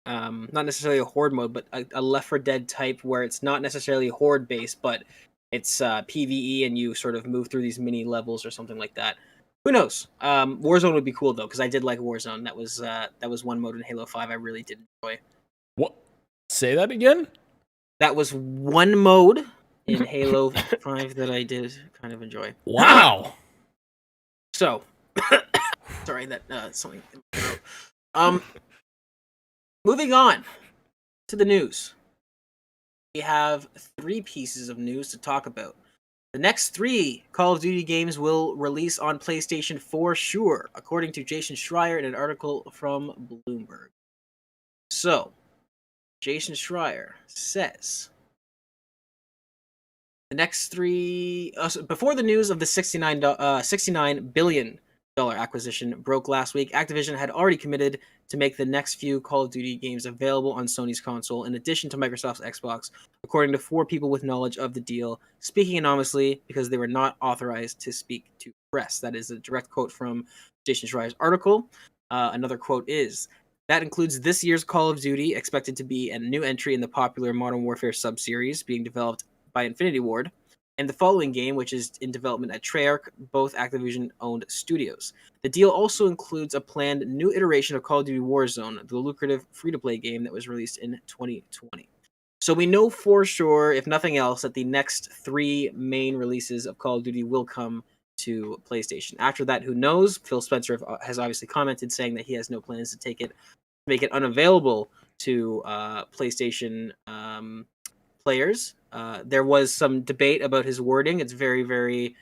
not necessarily a horde mode, but a Left 4 Dead type where it's not necessarily horde based, but it's PVE and you sort of move through these mini levels or something like that. Who knows? Warzone would be cool though, because I did like Warzone. That was one mode in Halo 5 I really did enjoy. What? Say that again? That was one mode in Halo 5 that I did kind of enjoy. Wow. So, sorry that something. Moving on to the news. We have 3 pieces of news to talk about. The next 3 Call of Duty games will release on PlayStation for sure, according to Jason Schreier in an article from Bloomberg. So, Jason Schreier says the next 3 before the news of the $69 billion acquisition broke last week, Activision had already committed to make the next few Call of Duty games available on Sony's console, in addition to Microsoft's Xbox, according to 4 people with knowledge of the deal, speaking anonymously because they were not authorized to speak to press. That is a direct quote from Jason Schreier's article. Another quote is, that includes this year's Call of Duty, expected to be a new entry in the popular Modern Warfare sub-series being developed by Infinity Ward, and the following game, which is in development at Treyarch, both Activision-owned studios. The deal also includes a planned new iteration of Call of Duty Warzone, the lucrative free-to-play game that was released in 2020. So we know for sure, if nothing else, that the next 3 main releases of Call of Duty will come to PlayStation. After that, who knows? Phil Spencer has obviously commented saying that he has no plans to make it unavailable to PlayStation players. There was some debate about his wording. It's very, very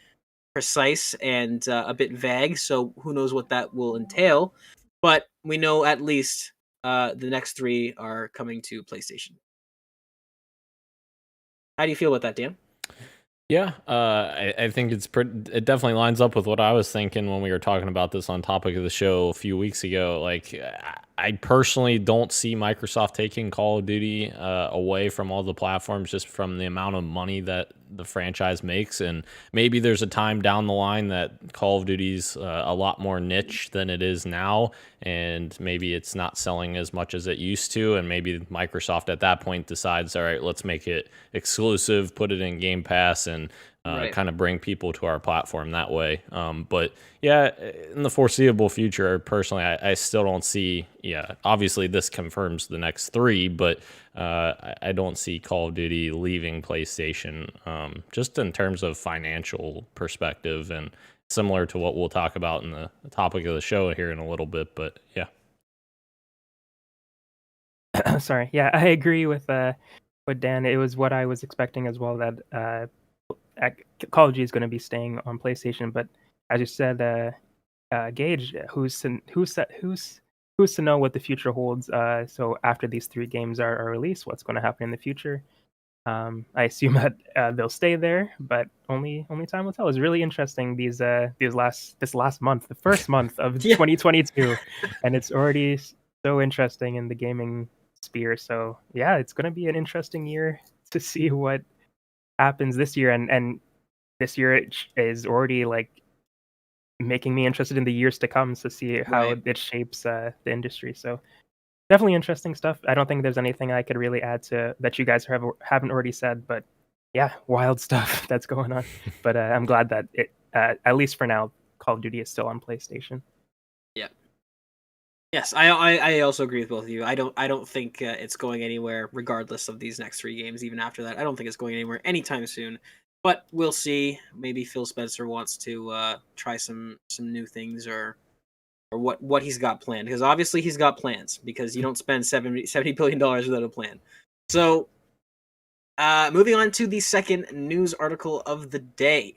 precise and a bit vague, so who knows what that will entail. But we know at least the next 3 are coming to PlayStation. How do you feel about that, Dan? Yeah, I think it definitely lines up with what I was thinking when we were talking about this on topic of the show a few weeks ago. Like, I personally don't see Microsoft taking Call of Duty away from all the platforms just from the amount of money that the franchise makes. And maybe there's a time down the line that Call of Duty's a lot more niche than it is now, and maybe it's not selling as much as it used to, and maybe Microsoft at that point decides, all right, let's make it exclusive, put it in Game Pass, and kind of bring people to our platform that way. But yeah, in the foreseeable future, personally, I still don't see, obviously this confirms the next 3, but I don't see Call of Duty leaving PlayStation, just in terms of financial perspective, and similar to what we'll talk about in the topic of the show here in a little bit. But yeah. Sorry. Yeah, I agree with Dan. It was what I was expecting as well, that Call of Duty is going to be staying on PlayStation. But as you said, Gage, who's to know what the future holds? So after these 3 games are released, what's going to happen in the future? I assume that they'll stay there, but only time will tell. It's really interesting this last month, the first month of 2022, and it's already so interesting in the gaming sphere. So yeah, it's going to be an interesting year to see what happens this year, and this year is already like making me interested in the years to come to see how it shapes the industry. So definitely interesting stuff. I don't think there's anything I could really add to that you guys haven't already said, but yeah, wild stuff that's going on. But I'm glad that it, at least for now, Call of Duty is still on PlayStation. Yeah. Yes, I also agree with both of you. I don't think it's going anywhere, regardless of these next 3 games. Even after that, I don't think it's going anywhere anytime soon. But we'll see. Maybe Phil Spencer wants to try some new things, or what he's got planned. Because obviously he's got plans. Because you don't spend $70 billion without a plan. So, moving on to the second news article of the day,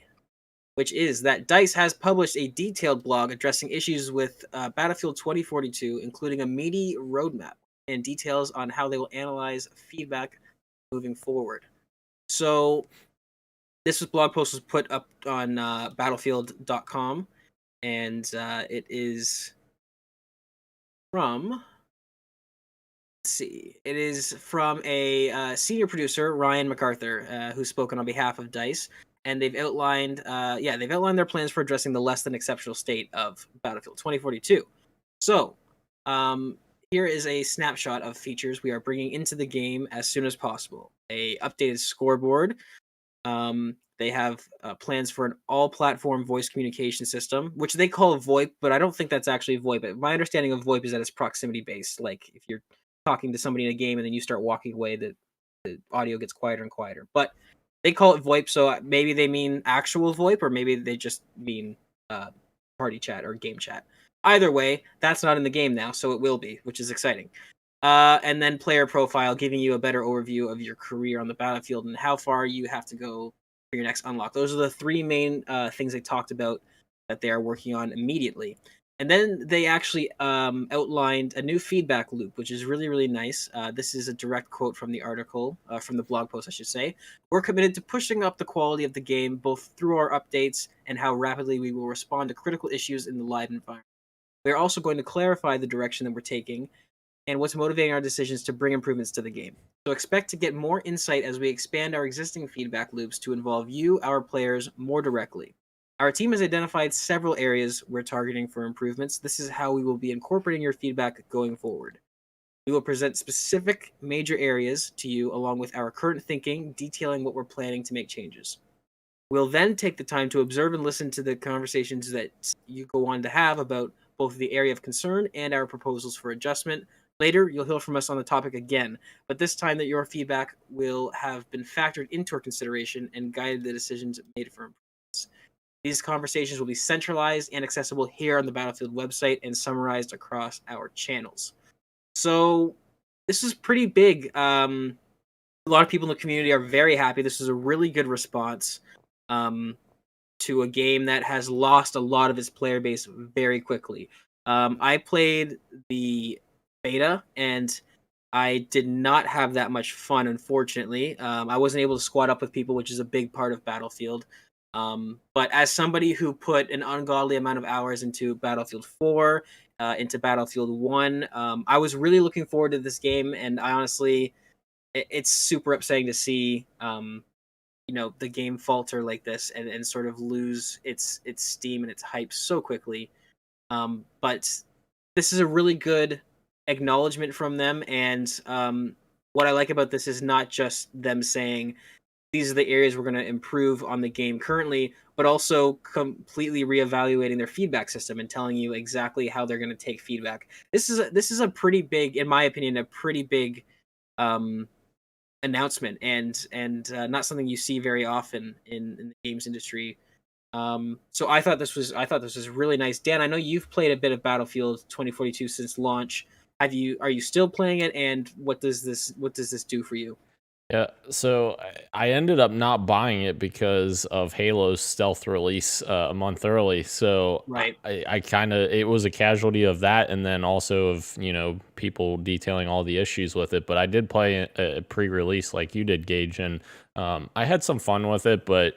which is that DICE has published a detailed blog addressing issues with Battlefield 2042, including a meaty roadmap and details on how they will analyze feedback moving forward. So, this blog post was put up on battlefield.com, and it is from. Let's see. It is from a senior producer, Ryan MacArthur, who's spoken on behalf of DICE, and they've outlined their plans for addressing the less than exceptional state of Battlefield 2042. So, here is a snapshot of features we are bringing into the game as soon as possible. A updated scoreboard. They have plans for an all-platform voice communication system, which they call VoIP, but I don't think that's actually VoIP. My understanding of VoIP is that it's proximity-based. Like, if you're talking to somebody in a game and then you start walking away, the audio gets quieter and quieter. But they call it VoIP, so maybe they mean actual VoIP, or maybe they just mean party chat or game chat. Either way, that's not in the game now, so it will be, which is exciting. And then player profile, giving you a better overview of your career on the battlefield and how far you have to go for your next unlock. Those are the 3 main things they talked about that they are working on immediately. And then they actually outlined a new feedback loop, which is really, really nice. This is a direct quote from the article, from the blog post, I should say. We're committed to pushing up the quality of the game, both through our updates and how rapidly we will respond to critical issues in the live environment. We're also going to clarify the direction that we're taking and what's motivating our decisions to bring improvements to the game. So expect to get more insight as we expand our existing feedback loops to involve you, our players, more directly. Our team has identified several areas we're targeting for improvements. This is how we will be incorporating your feedback going forward. We will present specific major areas to you along with our current thinking, detailing what we're planning to make changes. We'll then take the time to observe and listen to the conversations that you go on to have about both the area of concern and our proposals for adjustment. Later, you'll hear from us on the topic again, but this time that your feedback will have been factored into our consideration and guided the decisions made for improvements. These conversations will be centralized and accessible here on the Battlefield website and summarized across our channels. So, this is pretty big. A lot of people in the community are very happy. This is a really good response to a game that has lost a lot of its player base very quickly. I played the beta and I did not have that much fun, unfortunately. I wasn't able to squad up with people, which is a big part of Battlefield. But as somebody who put an ungodly amount of hours into Battlefield 4, into Battlefield 1, I was really looking forward to this game, and I honestly, it's super upsetting to see the game falter like this and sort of lose its steam and its hype so quickly. But this is a really good acknowledgement from them, and what I like about this is not just them saying these are the areas we're going to improve on the game currently, but also completely reevaluating their feedback system and telling you exactly how they're going to take feedback. This is a pretty big, in my opinion, a pretty big announcement, and not something you see very often in the games industry. So I thought this was really nice. Dan, I know you've played a bit of Battlefield 2042 since launch. Are you still playing it, and what does this do for you? Yeah, so I ended up not buying it because of Halo's stealth release a month early. So Right. I kind of, it was a casualty of that, and then also of people detailing all the issues with it. But I did play a pre-release like you did, Gage, and I had some fun with it. But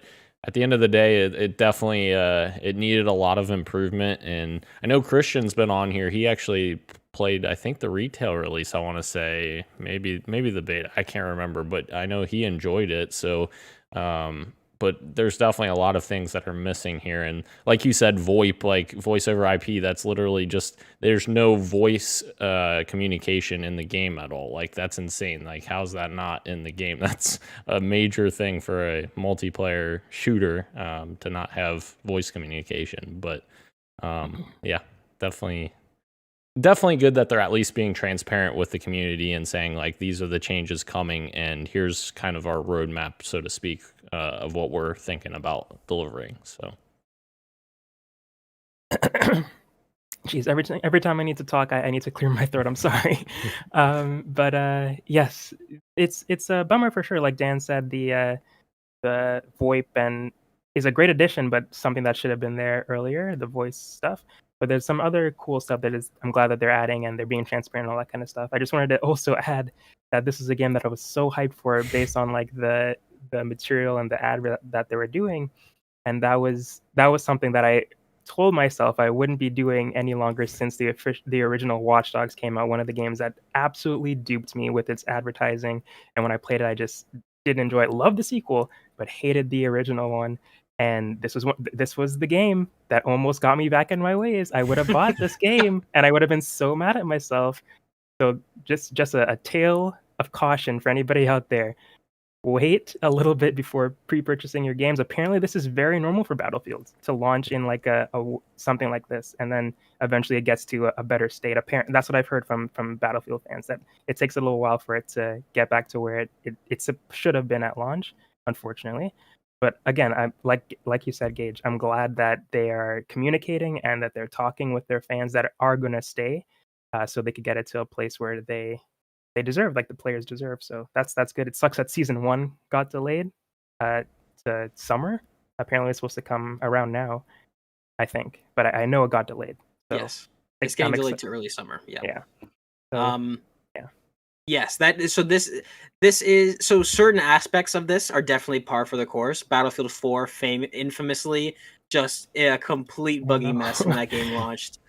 at the end of the day, it definitely it needed a lot of improvement. And I know Christian's been on here. He actually played, I think, the retail release. I want to say maybe the beta. I can't remember, but I know he enjoyed it. So, but there's definitely a lot of things that are missing here. And like you said, VoIP, like voice over IP, that's literally just there's no voice communication in the game at all. Like that's insane. Like how's that not in the game? That's a major thing for a multiplayer shooter to not have voice communication. But yeah, definitely definitely good that they're at least being transparent with the community and saying like these are the changes coming and here's kind of our roadmap, so to speak, of what we're thinking about delivering. So Jeez, every time I need to talk, I need to clear my throat. I'm sorry, but yes, it's a bummer for sure. Like Dan said, the VoIP and is a great addition, but something that should have been there earlier, the voice stuff. But there's some other cool stuff that is I'm glad that they're adding and they're being transparent and all that kind of stuff. I just wanted to also add that this is a game that I was so hyped for based on like the material and the that they were doing, and that was something that I told myself I wouldn't be doing any longer since the original Watch Dogs came out. One of the games that absolutely duped me with its advertising, and when I played it, I just didn't enjoy it. Loved the sequel, but hated the original one. And this was the game that almost got me back in my ways. I would have bought this game, and I would have been so mad at myself. So just a tale of caution for anybody out there: wait a little bit before pre-purchasing your games. Apparently, this is very normal for Battlefield to launch in like something like this, and then eventually it gets to a better state. Apparently, that's what I've heard from Battlefield fans, that it takes a little while for it to get back to where it should have been at launch, unfortunately. But again, I'm like you said, Gage, I'm glad that they are communicating and that they're talking with their fans that are going to stay, so they could get it to a place where they deserve, like the players deserve. So that's good. It sucks that season 1 got delayed uh, to summer. Apparently, it's supposed to come around now, I think, but I know it got delayed. So Yes, it's getting delayed to early summer. Yeah. Yeah. So, yeah. Yes, that is so. This is so. Certain aspects of this are definitely par for the course. Battlefield 4, infamously, just a complete buggy mess when that game launched.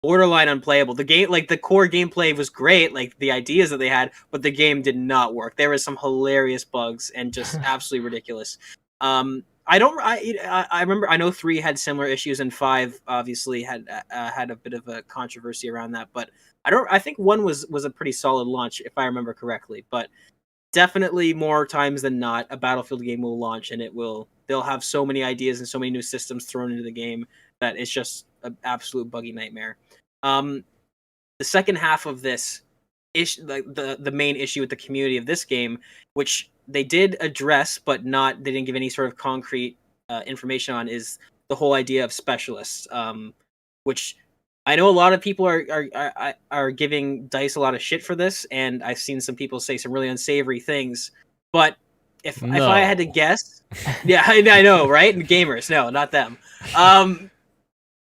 Borderline unplayable. The game, like the core gameplay was great, like the ideas that they had, but the game did not work. There was some hilarious bugs and just absolutely ridiculous. I don't. I remember. I know 3 had similar issues, and 5 obviously had a bit of a controversy around that. But I don't. I think 1 was a pretty solid launch, if I remember correctly. But definitely more times than not, a Battlefield game will launch, and they'll have so many ideas and so many new systems thrown into the game that it's just an absolute buggy nightmare. The second half of this like the main issue with the community of this game, which they did address, but they didn't give any sort of concrete information on, is the whole idea of specialists, which I know a lot of people are giving DICE a lot of shit for this, and I've seen some people say some really unsavory things. But if I had to guess, yeah, I know, right? And gamers, no, not them.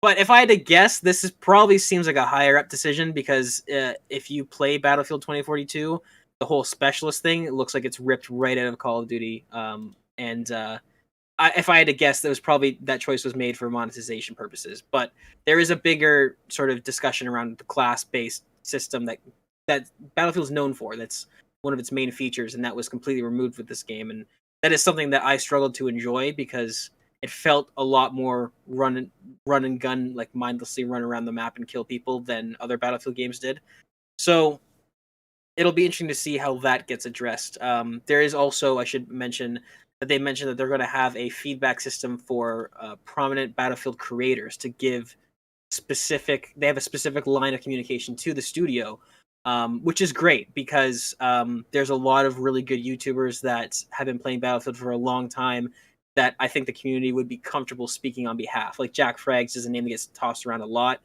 But if I had to guess, this probably seems like a higher up decision because if you play Battlefield 2042, the whole specialist thing, it looks like it's ripped right out of Call of Duty. If I had to guess, that choice was made for monetization purposes. But there is a bigger sort of discussion around the class-based system that Battlefield's known for. That's one of its main features, and that was completely removed with this game. And that is something that I struggled to enjoy because it felt a lot more run and gun, like mindlessly run around the map and kill people than other Battlefield games did. So it'll be interesting to see how that gets addressed. There is also, I should mention, that they mentioned that they're going to have a feedback system for prominent Battlefield creators to give they have a specific line of communication to the studio, which is great because there's a lot of really good YouTubers that have been playing Battlefield for a long time that I think the community would be comfortable speaking on behalf. Like Jack Frags is a name that gets tossed around a lot.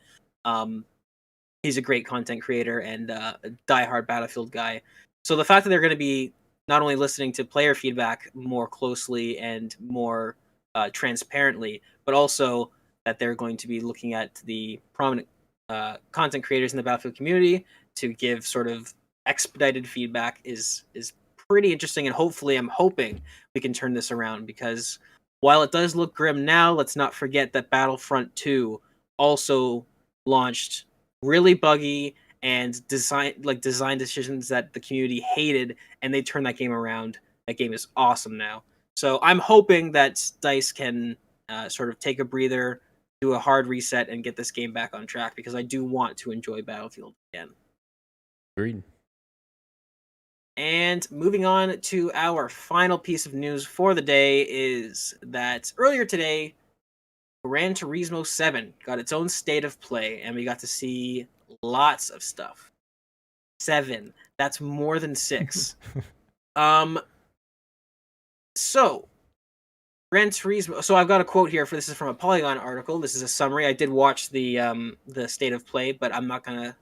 He's a great content creator and a diehard Battlefield guy. So the fact that they're going to be not only listening to player feedback more closely and more transparently, but also that they're going to be looking at the prominent content creators in the Battlefield community to give sort of expedited feedback is pretty interesting. And hopefully, I'm hoping we can turn this around because while it does look grim now, let's not forget that Battlefront 2 also launched really buggy and design decisions that the community hated, and they turned that game around. That game is awesome now. So I'm hoping that DICE can sort of take a breather, do a hard reset, and get this game back on track because I do want to enjoy Battlefield again. Agreed. And moving on to our final piece of news for the day is that earlier today, Gran Turismo 7 got its own state of play, and we got to see lots of stuff. 7. That's more than 6. So Gran Turismo. So I've got a quote here for this is from a Polygon article. This is a summary. I did watch the state of play, but I'm not gonna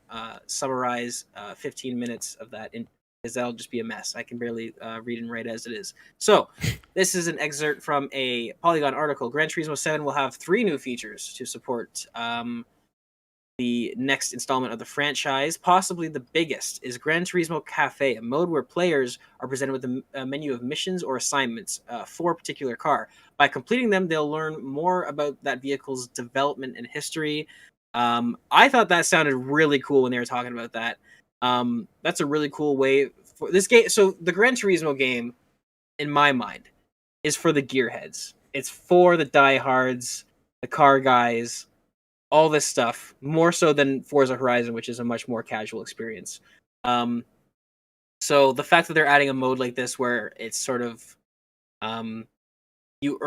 summarize 15 minutes of that because that'll just be a mess. I can barely read and write as it is. So this is an excerpt from a Polygon article. Gran Turismo 7 will have 3 new features to support the next installment of the franchise. Possibly the biggest is Gran Turismo Cafe, a mode where players are presented with a menu of missions or assignments for a particular car. By completing them, they'll learn more about that vehicle's development and history. I thought that sounded really cool when they were talking about that. That's a really cool way for this game. So the Gran Turismo game, in my mind, is for the gearheads. It's for the diehards, the car guys, all this stuff, more so than Forza Horizon, which is a much more casual experience. So the fact that they're adding a mode like this where it's sort of you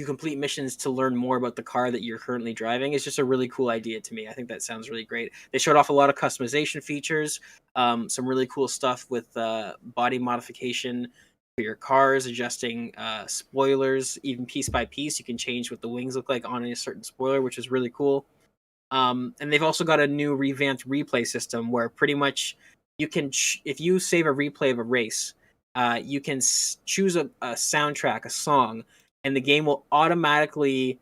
complete missions to learn more about the car that you're currently driving is just a really cool idea to me. I think that sounds really great. They showed off a lot of customization features, some really cool stuff with body modification for your cars, adjusting spoilers, even piece by piece. You can change what the wings look like on a certain spoiler, which is really cool. And they've also got a new revamped replay system where pretty much you can, if you save a replay of a race, you can choose a soundtrack, a song, and the game will automatically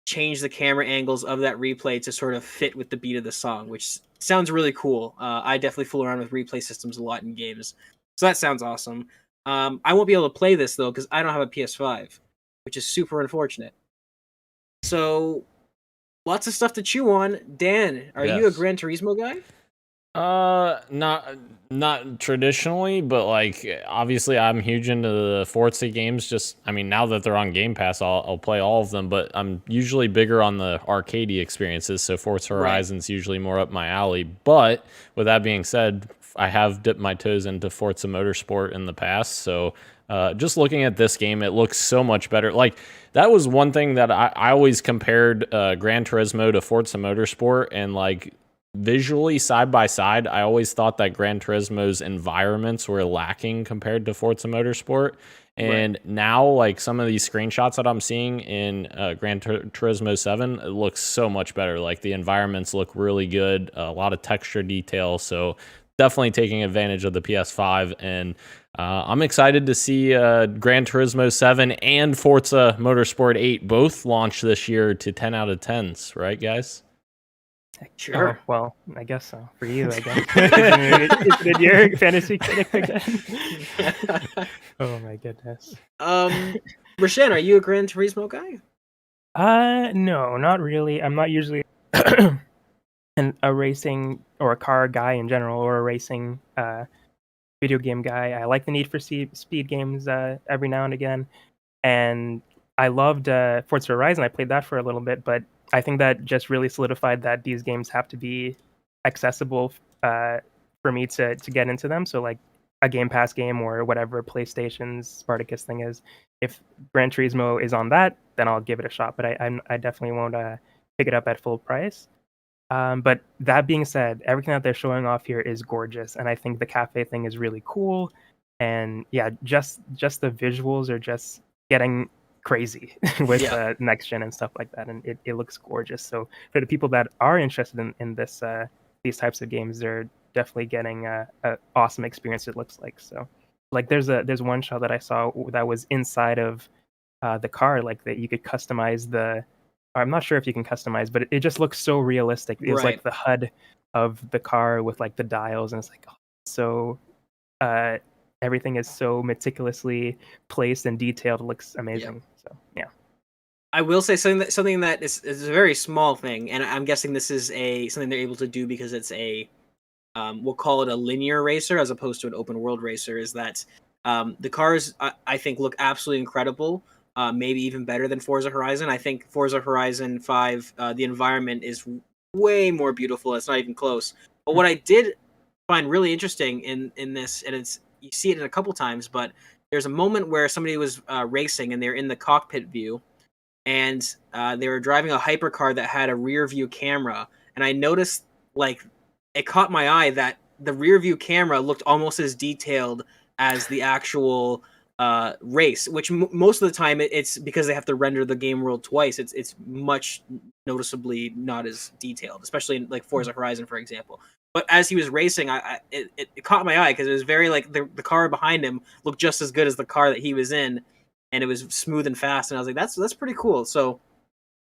change the camera angles of that replay to sort of fit with the beat of the song, which sounds really cool. I definitely fool around with replay systems a lot in games, so that sounds awesome. I won't be able to play this though because I don't have a PS5, which is super unfortunate. So lots of stuff to chew on. Dan, are you a Gran Turismo guy? Not traditionally, but like obviously I'm huge into the Forza games. Just I mean, now that they're on Game Pass, I'll play all of them. But I'm usually bigger on the arcadey experiences, so Forza Horizon's usually more up my alley. But with that being said, I have dipped my toes into Forza Motorsport in the past, so just looking at this game, it looks so much better. Like that was one thing that I always compared Gran Turismo to Forza Motorsport, and like visually side by side, I always thought that Gran Turismo's environments were lacking compared to Forza Motorsport. And now, like some of these screenshots that I'm seeing in Gran Turismo 7, it looks so much better. Like the environments look really good, a lot of texture detail. So definitely taking advantage of the PS5. And I'm excited to see Gran Turismo 7 and Forza Motorsport 8 both launch this year to 10 out of 10s, right, guys? Sure. Oh, well, I guess so. For you, I guess. Is it your fantasy critic again? Oh my goodness. Rashan, are you a Gran Turismo guy? No, not really. I'm not usually a racing or a car guy in general, or a racing video game guy. I like the Need for Speed games every now and again, and I loved Forza Horizon. I played that for a little bit, but I think that just really solidified that these games have to be accessible for me to get into them. So like a Game Pass game or whatever PlayStation's Spartacus thing is, if Gran Turismo is on that, then I'll give it a shot. But I definitely won't pick it up at full price. But that being said, everything that they're showing off here is gorgeous, and I think the cafe thing is really cool. And yeah, just the visuals are just getting crazy with next gen and stuff like that, and it looks gorgeous. So for the people that are interested in this these types of games, they're definitely getting a awesome experience. It looks like. So like there's one shot that I saw that was inside of the car, like that you could customize the. I'm not sure if you can customize, but it just looks so realistic. It's like the HUD of the car with like the dials, and it's like so everything is so meticulously placed and detailed. It looks amazing. So yeah. I will say something that is a very small thing, and I'm guessing this is something they're able to do because it's a we'll call it a linear racer as opposed to an open world racer. Is that the cars I think look absolutely incredible. Maybe even better than Forza Horizon. I think Forza Horizon 5, the environment is way more beautiful. It's not even close. But what I did find really interesting in this, and you see it in a couple times, but there's a moment where somebody was racing and they're in the cockpit view, and they were driving a hypercar that had a rear view camera, and I noticed like it caught my eye that the rear view camera looked almost as detailed as the actual race, which most of the time it's because they have to render the game world twice. It's much noticeably not as detailed, especially in like Forza Horizon, for example. But as he was racing, it caught my eye because it was very like the car behind him looked just as good as the car that he was in, and it was smooth and fast. And I was like, that's pretty cool. So,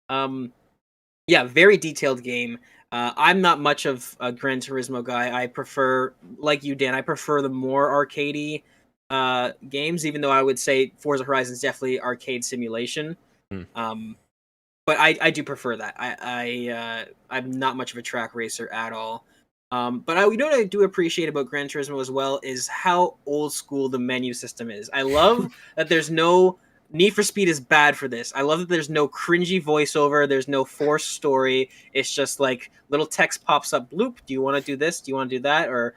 yeah, very detailed game. I'm not much of a Gran Turismo guy. I prefer, like you, Dan, I prefer the more arcadey games, even though I would say Forza Horizon is definitely arcade simulation. But I do prefer that. I'm not much of a track racer at all. But you know what I do appreciate about Gran Turismo as well is how old school the menu system is. I love that there's no Need for Speed is bad for this. I love that there's no cringy voiceover. There's no forced story. It's just like little text pops up. Bloop. Do you want to do this? Do you want to do that? Or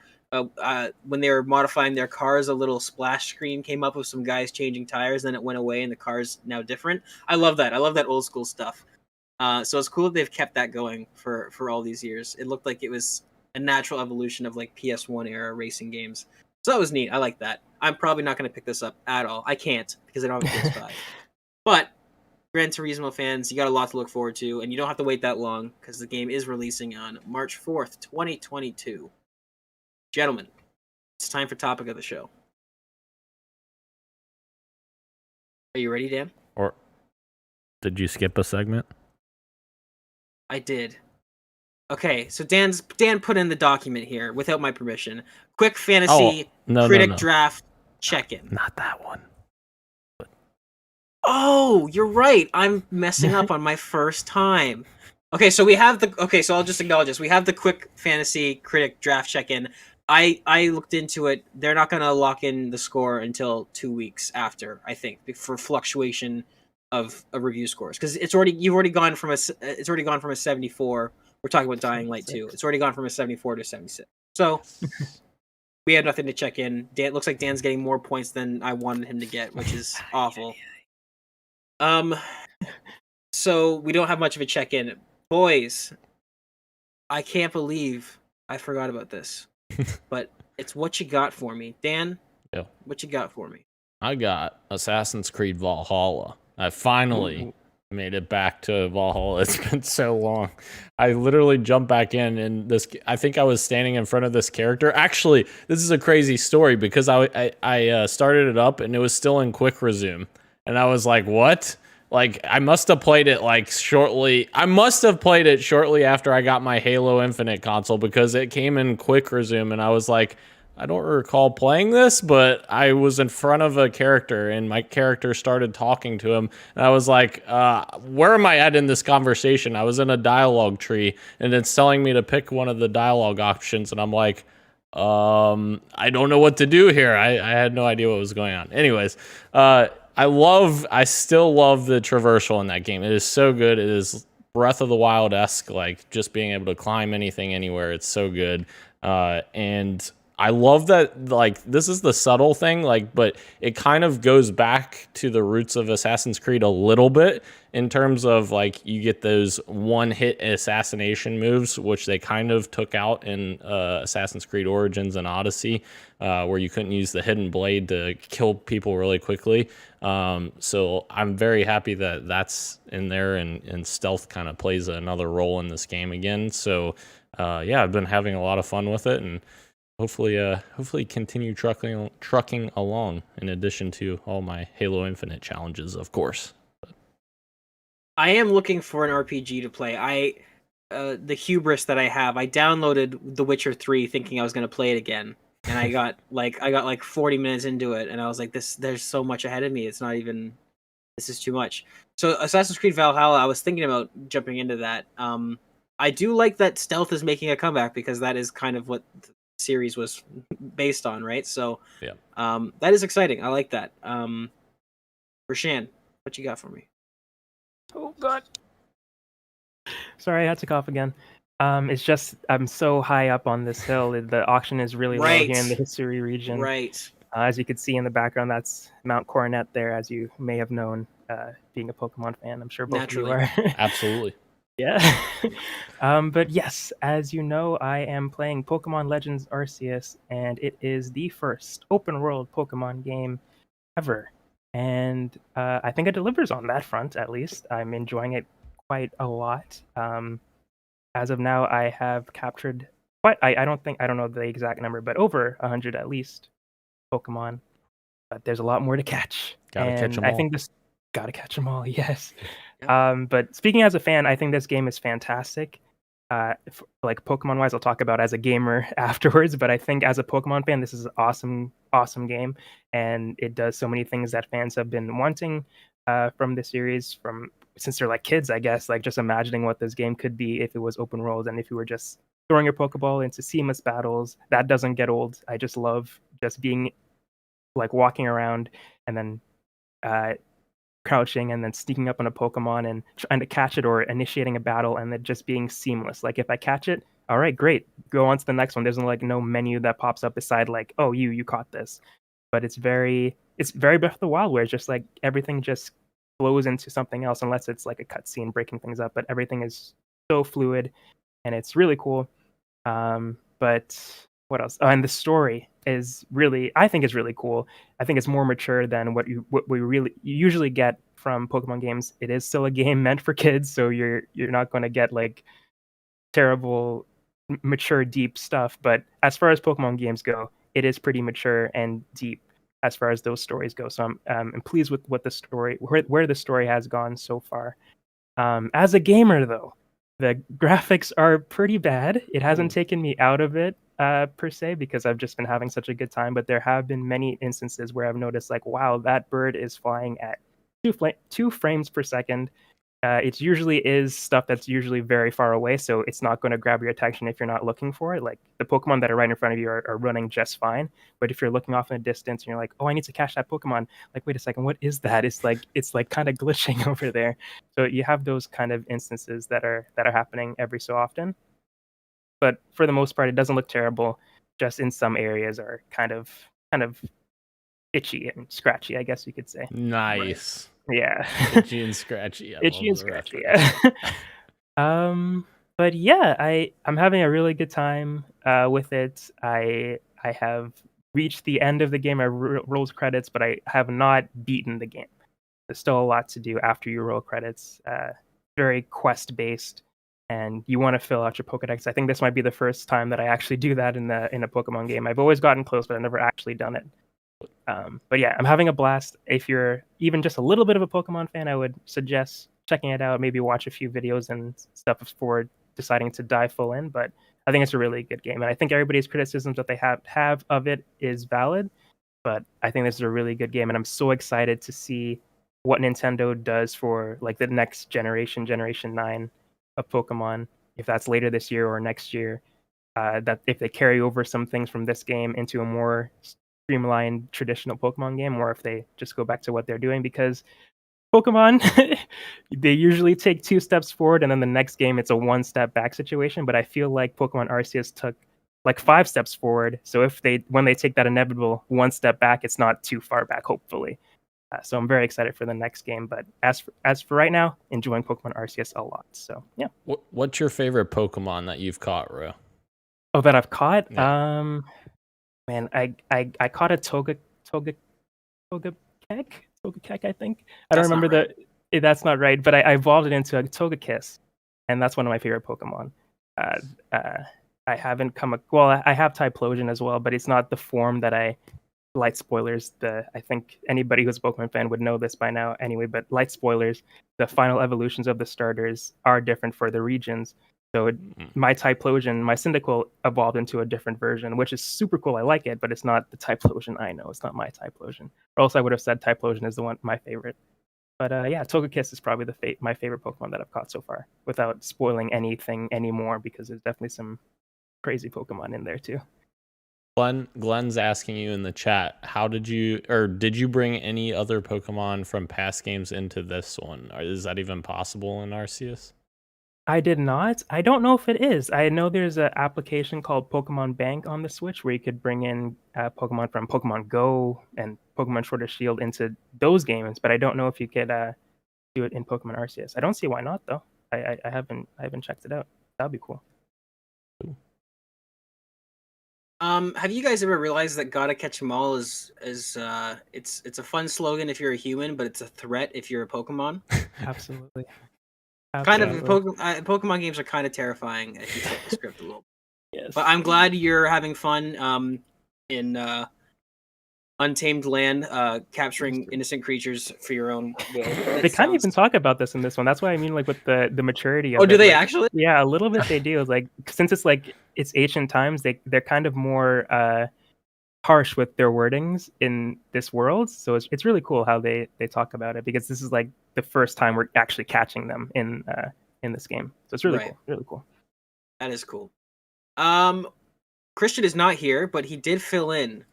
when they were modifying their cars, a little splash screen came up of some guys changing tires. Then it went away, and the car's now different. I love that. I love that old school stuff. So it's cool that they've kept that going for all these years. It looked like it was a natural evolution of like PS1 era racing games. So that was neat. I like that. I'm probably not going to pick this up at all. I can't because I don't have a PS5. But Gran Turismo fans, you got a lot to look forward to, and you don't have to wait that long because the game is releasing on March 4th, 2022. Gentlemen, it's time for topic of the show. Are you ready, Dan? Or did you skip a segment? I did. Okay, so Dan put in the document here without my permission. Quick fantasy critic draft check-in. Not that one. Oh, you're right. I'm messing up on my first time. Okay, so I'll just acknowledge this. We have the quick fantasy critic draft check-in. I looked into it. They're not going to lock in the score until 2 weeks after, I think, for fluctuation of review scores, because you've already gone from a 74. We're talking about Dying Light 2. It's already gone from a 74 to 76. So we have nothing to check in. Dan, looks like Dan's getting more points than I wanted him to get, which is awful. So we don't have much of a check-in. Boys, I can't believe I forgot about this. But it's what you got for me. Dan, what you got for me? I got Assassin's Creed Valhalla. I finally made it back to Valhalla. It's been so long. I literally jumped back in, and I think I was standing in front of this character. Actually, this is a crazy story because I started it up and it was still in quick resume, and I was like, what? Like, I must have played it shortly after I got my Halo Infinite console, because it came in quick resume, and I was like, I don't recall playing this, but I was in front of a character and my character started talking to him. And I was like, where am I at in this conversation? I was in a dialogue tree and it's telling me to pick one of the dialogue options. And I'm like, I don't know what to do here. I had no idea what was going on. Anyways, I still love the traversal in that game. It is so good. It is Breath of the Wild-esque, like just being able to climb anything, anywhere. It's so good. And I love that, like, this is the subtle thing, like, but it kind of goes back to the roots of Assassin's Creed a little bit in terms of, like, you get those one-hit assassination moves, which they kind of took out in Assassin's Creed Origins and Odyssey, where you couldn't use the hidden blade to kill people really quickly. So I'm very happy that that's in there, and stealth kind of plays another role in this game again. So, yeah, I've been having a lot of fun with it, and hopefully continue trucking along, in addition to all my Halo Infinite challenges, of course. I am looking for an RPG to play. The hubris that I have, I downloaded The Witcher 3 thinking I was going to play it again, and I got like 40 minutes into it, and I was like, there's so much ahead of me. This is too much. So Assassin's Creed Valhalla, I was thinking about jumping into that. I do like that stealth is making a comeback, because that is kind of what series was based on, right? So yeah, that is exciting. I like that. Rashan, what you got for me? Oh god, sorry, I had to cough again. It's just I'm so high up on this hill. The auction is really low here in the history region. Right. As you can see in the background, that's Mount Coronet there, as you may have known. being a Pokemon fan. I'm sure both Naturally. of you are. Absolutely. Yeah. But yes, as you know, I am playing Pokemon Legends Arceus, and it is the first open world Pokemon game ever. And I think it delivers on that front, at least. I'm enjoying it quite a lot. As of now, I have captured quite, I don't know the exact number, but over 100 at least Pokemon. But there's a lot more to catch. Gotta catch And them I all. think this, gotta catch them all, yes. Yep. But speaking as a fan, I think this game is fantastic. Like Pokemon wise, I'll talk about as a gamer afterwards. But I think as a Pokemon fan, this is an awesome, awesome game, and it does so many things that fans have been wanting from the series from since they're like kids, I guess. Like just imagining what this game could be if it was open world and if you were just throwing your Pokeball into seamless battles. That doesn't get old. I just love just being like walking around and then uh, crouching and then sneaking up on a Pokemon and trying to catch it or initiating a battle and then just being seamless. Like if I catch it, all right, great. Go on to the next one. There's like no menu that pops up beside like, oh, you caught this. But it's very Breath of the Wild where it's just like everything just flows into something else unless it's like a cutscene breaking things up. But everything is so fluid and it's really cool. But what else? Oh, and the story is really, I think, is really cool. I think it's more mature than what we really you usually get from Pokemon games. It is still a game meant for kids, so you're not going to get like terrible, mature, deep stuff. But as far as Pokemon games go, it is pretty mature and deep as far as those stories go. So I'm pleased with what the story where the story has gone so far. As a gamer, though, the graphics are pretty bad. It hasn't taken me out of it per se because I've just been having such a good time. But there have been many instances where I've noticed, like, wow, that bird is flying at 2 frames per second. It usually is stuff that's usually very far away, so it's not going to grab your attention if you're not looking for it. Like the Pokemon that are right in front of you are running just fine, but if you're looking off in a distance and you're like, "Oh, I need to catch that Pokemon," like, wait a second, what is that? It's like kind of glitching over there. So you have those kind of instances that are happening every so often. But for the most part, it doesn't look terrible. Just in some areas are kind of itchy and scratchy, I guess you could say. Nice. Yeah. Itchy and scratchy. I Itchy and love the scratchy, reference. yeah. But yeah, I'm having a really good time with it. I have reached the end of the game. I rolled credits, but I have not beaten the game. There's still a lot to do after you roll credits. Very quest based, and you want to fill out your Pokedex. I think this might be the first time that I actually do that in a Pokemon game. I've always gotten close, but I've never actually done it. But yeah, I'm having a blast. If you're even just a little bit of a Pokemon fan, I would suggest checking it out. Maybe watch a few videos and stuff before deciding to dive full in. But I think it's a really good game, and I think everybody's criticisms that they have of it is valid. But I think this is a really good game, and I'm so excited to see what Nintendo does for like the next Generation 9 of Pokemon, if that's later this year or next year. That if they carry over some things from this game into a more streamlined traditional Pokemon game, or if they just go back to what they're doing, because Pokemon they usually take 2 steps forward and then the next game it's a 1 step back situation. But I feel like Pokemon Arceus took like 5 steps forward. So if they when they take that inevitable 1 step back, it's not too far back, hopefully. So I'm very excited for the next game. But as for right now, enjoying Pokemon Arceus a lot. So yeah. What's your favorite Pokemon that you've caught, Ro? Oh, that I've caught. Yeah. Man, I caught a Togekick, I think. I don't That's not remember right. that's not right, but I evolved it into a Togekiss, and that's one of my favorite Pokemon. Uh, uh, I haven't well, I have Typhlosion as well, but it's not the form that light spoilers. I think anybody who's a Pokemon fan would know this by now anyway, but light spoilers, the final evolutions of the starters are different for the regions. So my Typhlosion, my Cyndaquil evolved into a different version, which is super cool. I like it, but it's not the Typhlosion I know. It's not my Typhlosion. Or else I would have said Typhlosion is my favorite. But yeah, Togekiss is probably my favorite Pokemon that I've caught so far, without spoiling anything anymore, because there's definitely some crazy Pokemon in there too. Glenn's asking you in the chat, did you bring any other Pokemon from past games into this one? Or is that even possible in Arceus? I did not. I don't know if it is. I know there's an application called Pokemon Bank on the Switch where you could bring in Pokemon from Pokemon Go and Pokemon Sword or Shield into those games, but I don't know if you could do it in Pokemon Arceus. I don't see why not though. I haven't checked it out. That'd be cool. Have you guys ever realized that "Gotta catch 'em all" is it's a fun slogan if you're a human, but it's a threat if you're a Pokemon? Absolutely. Kind of Absolutely. Pokemon games are kind of terrifying if you flip the script a little. Yes. But I'm glad you're having fun in Untamed Land, capturing innocent creatures for your own will. They kind of even talk about this in this one. That's why I mean, like with the maturity of Oh, it. do they like, actually? yeah, a little bit they do. It's like since it's ancient times, they're kind of more harsh with their wordings in this world. So it's really cool how they talk about it because this is like the first time we're actually catching them in this game. So it's really Right. cool. Really cool. That is cool. Christian is not here, but he did fill in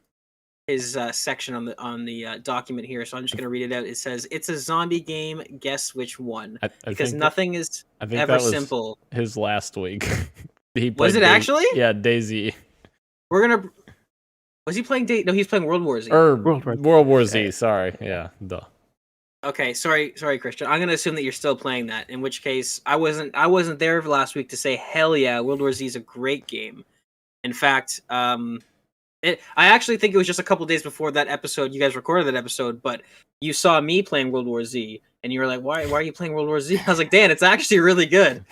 his section on the document here, so I'm just gonna read it out. It says it's a zombie game. Guess which one? I Because think nothing is I think ever that was simple. his last week. He Was played it actually? Yeah, Daisy. We're gonna. Was he playing No, he's playing World War Z. Or World World War War Z. Z. Sorry, yeah, duh. Okay, sorry, Christian. I'm gonna assume that you're still playing that. In which case, I wasn't there last week to say hell yeah, World War Z is a great game. In fact, I actually think it was just a couple days before that episode. You guys recorded that episode, but you saw me playing World War Z, and you were like, "Why are you playing World War Z?" I was like, "Dan, it's actually really good."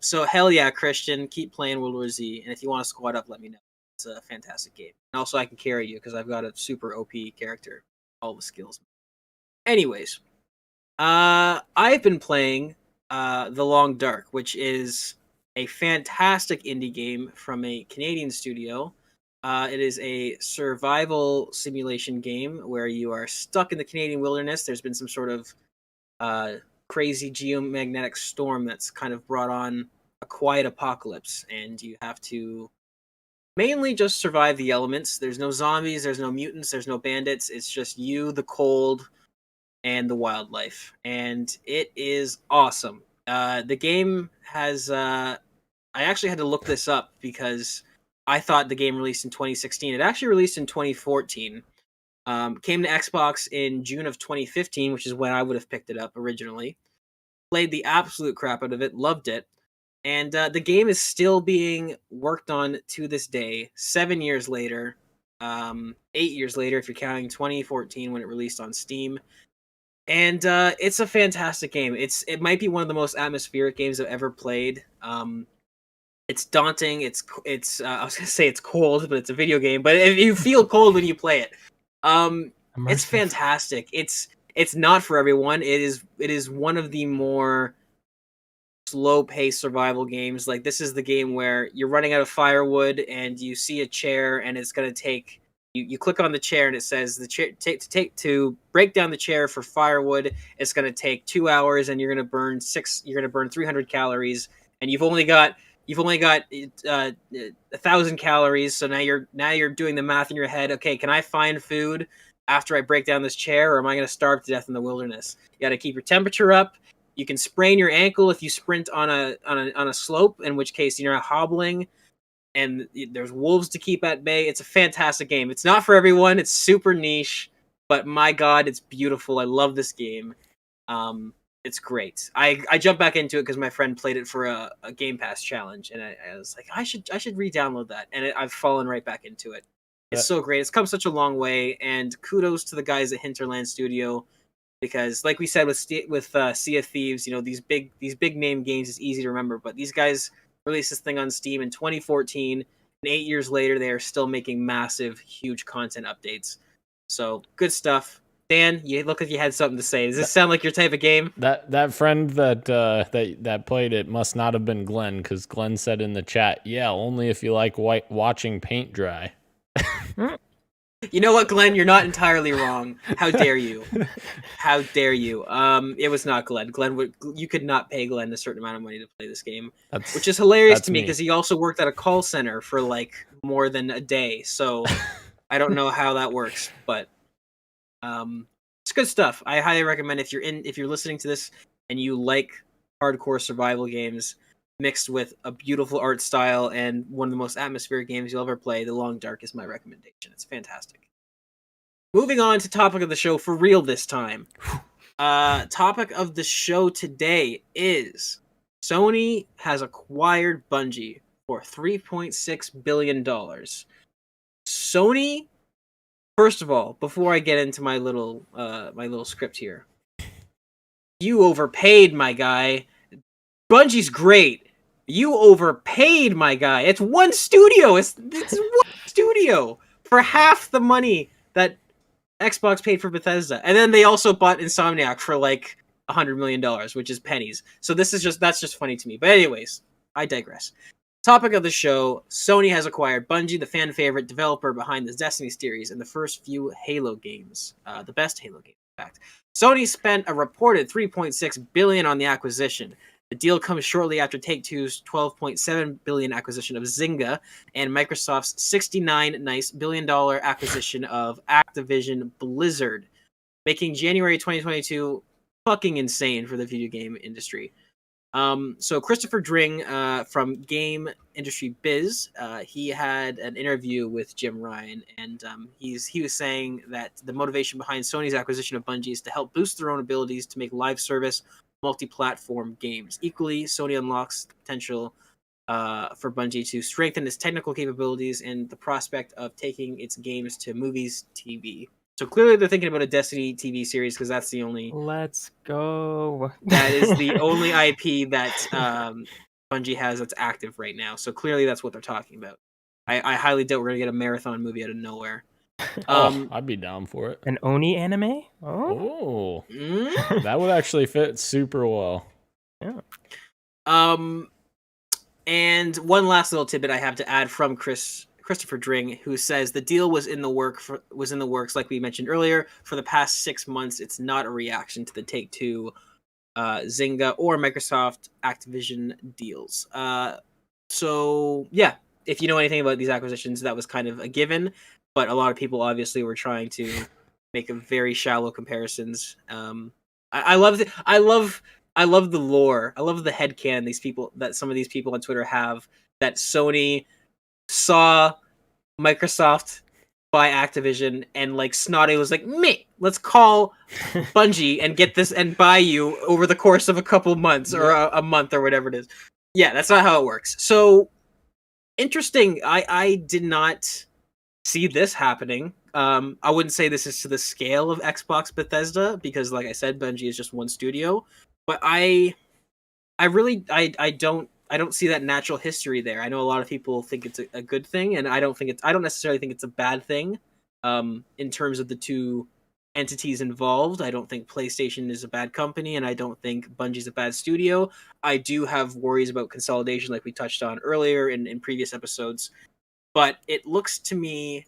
So hell yeah, Christian, keep playing World War Z, and if you want to squad up, let me know. It's a fantastic game. And also, I can carry you because I've got a super OP character, all the skills. Anyways, I've been playing The Long Dark, which is a fantastic indie game from a Canadian studio. It is a survival simulation game where you are stuck in the Canadian wilderness. There's been some sort of crazy geomagnetic storm that's kind of brought on a quiet apocalypse, and you have to mainly just survive the elements. There's no zombies, there's no mutants, there's no bandits. It's just you, the cold, and the wildlife, and it is awesome. The game has. I actually had to look this up because I thought the game released in 2016. It actually released in 2014. Came to Xbox in June of 2015, which is when I would have picked it up originally. Played the absolute crap out of it, loved it, and the game is still being worked on to this day. 7 years later, 8 years later, if you're counting 2014 when it released on Steam. And it's a fantastic game. It might be one of the most atmospheric games I've ever played. It's daunting. I was gonna say it's cold, but it's a video game. But if you feel cold when you play it, it's Immersive. fantastic. It's not for everyone. It is one of the more slow paced survival games. Like this is the game where you're running out of firewood and you see a chair and it's gonna take you click on the chair and it says the chair to break down the chair for firewood, it's gonna take 2 hours and you're gonna burn 300 calories and you've only got 1,000 calories. So now you're doing the math in your head. Okay, can I find food after I break down this chair, or am I gonna starve to death in the wilderness? You got to keep your temperature up. You can sprain your ankle if you sprint on a slope, in which case you're not hobbling. And there's wolves to keep at bay. It's a fantastic game. It's not for everyone. It's super niche, but my god, it's beautiful. I love this game. It's great. I jumped back into it because my friend played it for a Game Pass challenge, and I was like, I should re-download that, and I've fallen right back into it. It's That- so great. It's come such a long way, and kudos to the guys at Hinterland Studio because like we said with Sea of Thieves, these big name games is easy to remember, but these guys released this thing on Steam in 2014, and 8 years later they are still making massive, huge content updates. So good stuff. Dan, you look like you had something to say. Does this sound like your type of game? That friend that played it must not have been Glenn, because Glenn said in the chat, "Yeah, only if you like watching paint dry." You know what, Glenn? You're not entirely wrong. How dare you? How dare you? It was not Glenn. You could not pay Glenn a certain amount of money to play this game, which is hilarious to me because he also worked at a call center for like more than a day. So I don't know how that works, but it's good stuff. I highly recommend if you're listening to this and you like hardcore survival games mixed with a beautiful art style and one of the most atmospheric games you'll ever play. The Long Dark is my recommendation. It's fantastic. Moving on to topic of the show for real this time. Topic of the show today is Sony has acquired Bungie for $3.6 billion. Sony, first of all, before I get into my little script here, you overpaid, my guy. Bungie's great. You overpaid, my guy. It's one studio. It's one studio for half the money that Xbox paid for Bethesda, and then they also bought Insomniac for like $100 million, which is pennies. So that's just funny to me. But anyways, I digress. Topic of the show: Sony has acquired Bungie, the fan favorite developer behind the Destiny series and the first few Halo games, the best Halo game, in fact. Sony spent a reported $3.6 billion on the acquisition. The deal comes shortly after Take-Two's $12.7 billion acquisition of Zynga and Microsoft's $69 billion acquisition of Activision Blizzard, making January 2022 fucking insane for the video game industry. So Christopher Dring from Game Industry Biz, he had an interview with Jim Ryan, and he was saying that the motivation behind Sony's acquisition of Bungie is to help boost their own abilities to make live service multi-platform games. Equally, Sony unlocks the potential for Bungie to strengthen its technical capabilities and the prospect of taking its games to movies, TV. So clearly they're thinking about a Destiny TV series because that's the only... Let's go. That is the only IP that Bungie has that's active right now. So clearly that's what they're talking about. I highly doubt we're going to get a marathon movie out of nowhere. I'd be down for it. An Oni anime? Oh. That would actually fit super well. Yeah. And one last little tidbit I have to add from Christopher Dring, who says the deal was in the works, like we mentioned earlier, for the past 6 months. It's not a reaction to the Take-Two, Zynga, or Microsoft Activision deals. So yeah, if you know anything about these acquisitions, that was kind of a given. But a lot of people obviously were trying to make a very shallow comparisons. I love the lore. I love the headcanon some of these people on Twitter have, that Sony saw Microsoft buy Activision and like Snotty was like, "Me, let's call Bungie and get this and buy you over the course of a couple months or a month or whatever it is." Yeah, that's not how it works. So interesting. I did not see this happening. I wouldn't say this is to the scale of Xbox Bethesda because, like I said, Bungie is just one studio. But I don't see that natural history there. I know a lot of people think it's a good thing, and I don't necessarily think it's a bad thing. In terms of the two entities involved, I don't think PlayStation is a bad company, and I don't think Bungie's a bad studio. I do have worries about consolidation, like we touched on earlier in previous episodes. But it looks to me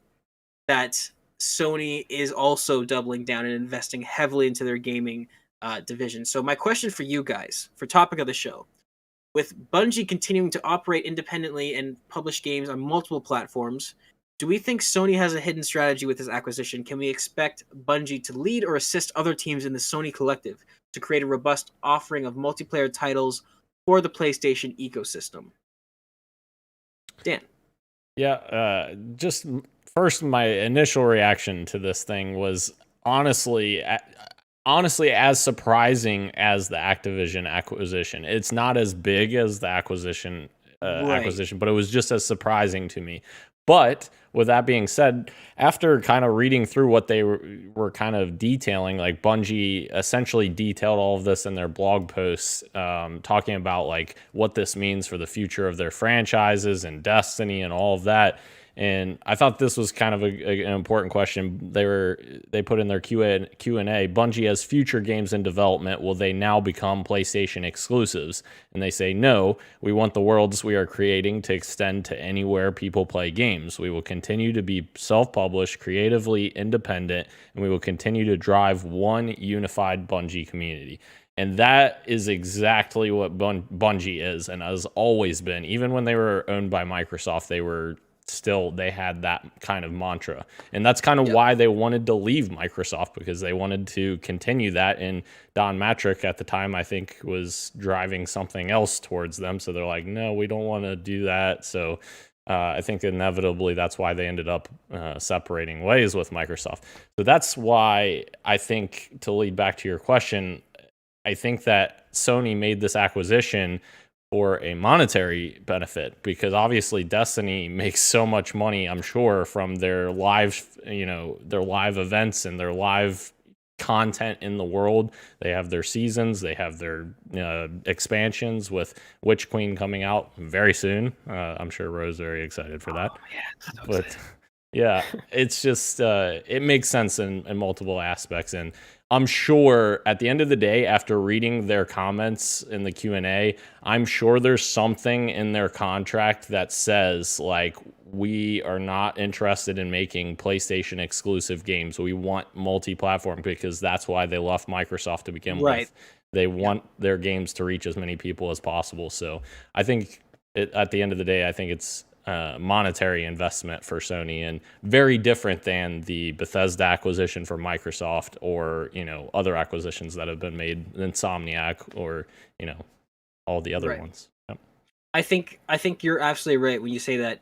that Sony is also doubling down and investing heavily into their gaming division. So my question for you guys, for topic of the show, with Bungie continuing to operate independently and publish games on multiple platforms, do we think Sony has a hidden strategy with this acquisition? Can we expect Bungie to lead or assist other teams in the Sony collective to create a robust offering of multiplayer titles for the PlayStation ecosystem? Dan. Yeah, just first, my initial reaction to this thing was honestly as surprising as the Activision acquisition. It's not as big as the acquisition, but it was just as surprising to me. But with that being said, after kind of reading through what they were kind of detailing, like Bungie essentially detailed all of this in their blog posts, talking about like what this means for the future of their franchises and Destiny and all of that. And I thought this was kind of an important question. They put in their Q&A, Bungie has future games in development. Will they now become PlayStation exclusives? And they say, no, we want the worlds we are creating to extend to anywhere people play games. We will continue to be self-published, creatively independent, and we will continue to drive one unified Bungie community. And that is exactly what Bungie is and has always been. Even when they were owned by Microsoft, they were still they had that kind of mantra. And that's kind of why they wanted to leave Microsoft, because they wanted to continue that. And Don Matrick at the time, I think, was driving something else towards them. So they're like, no, we don't want to do that. So I think inevitably that's why they ended up separating ways with Microsoft. So that's why I think, to lead back to your question, I think that Sony made this acquisition for a monetary benefit, because obviously Destiny makes so much money, I'm sure, from their live, their live events and their live content in the world. They have their seasons, they have their expansions, with Witch Queen coming out very soon. I'm sure Rose is very excited for that. Yeah, so But yeah, it's just it makes sense in multiple aspects. And I'm sure at the end of the day, after reading their comments in the Q&A, I'm sure there's something in their contract that says, like, we are not interested in making PlayStation exclusive games. We want multi-platform, because that's why they left Microsoft to begin with. They want their games to reach as many people as possible. So I think at the end of the day, I think it's monetary investment for Sony, and very different than the Bethesda acquisition for Microsoft, or other acquisitions that have been made, Insomniac, or all the other ones. Yep. I think you're absolutely right when you say that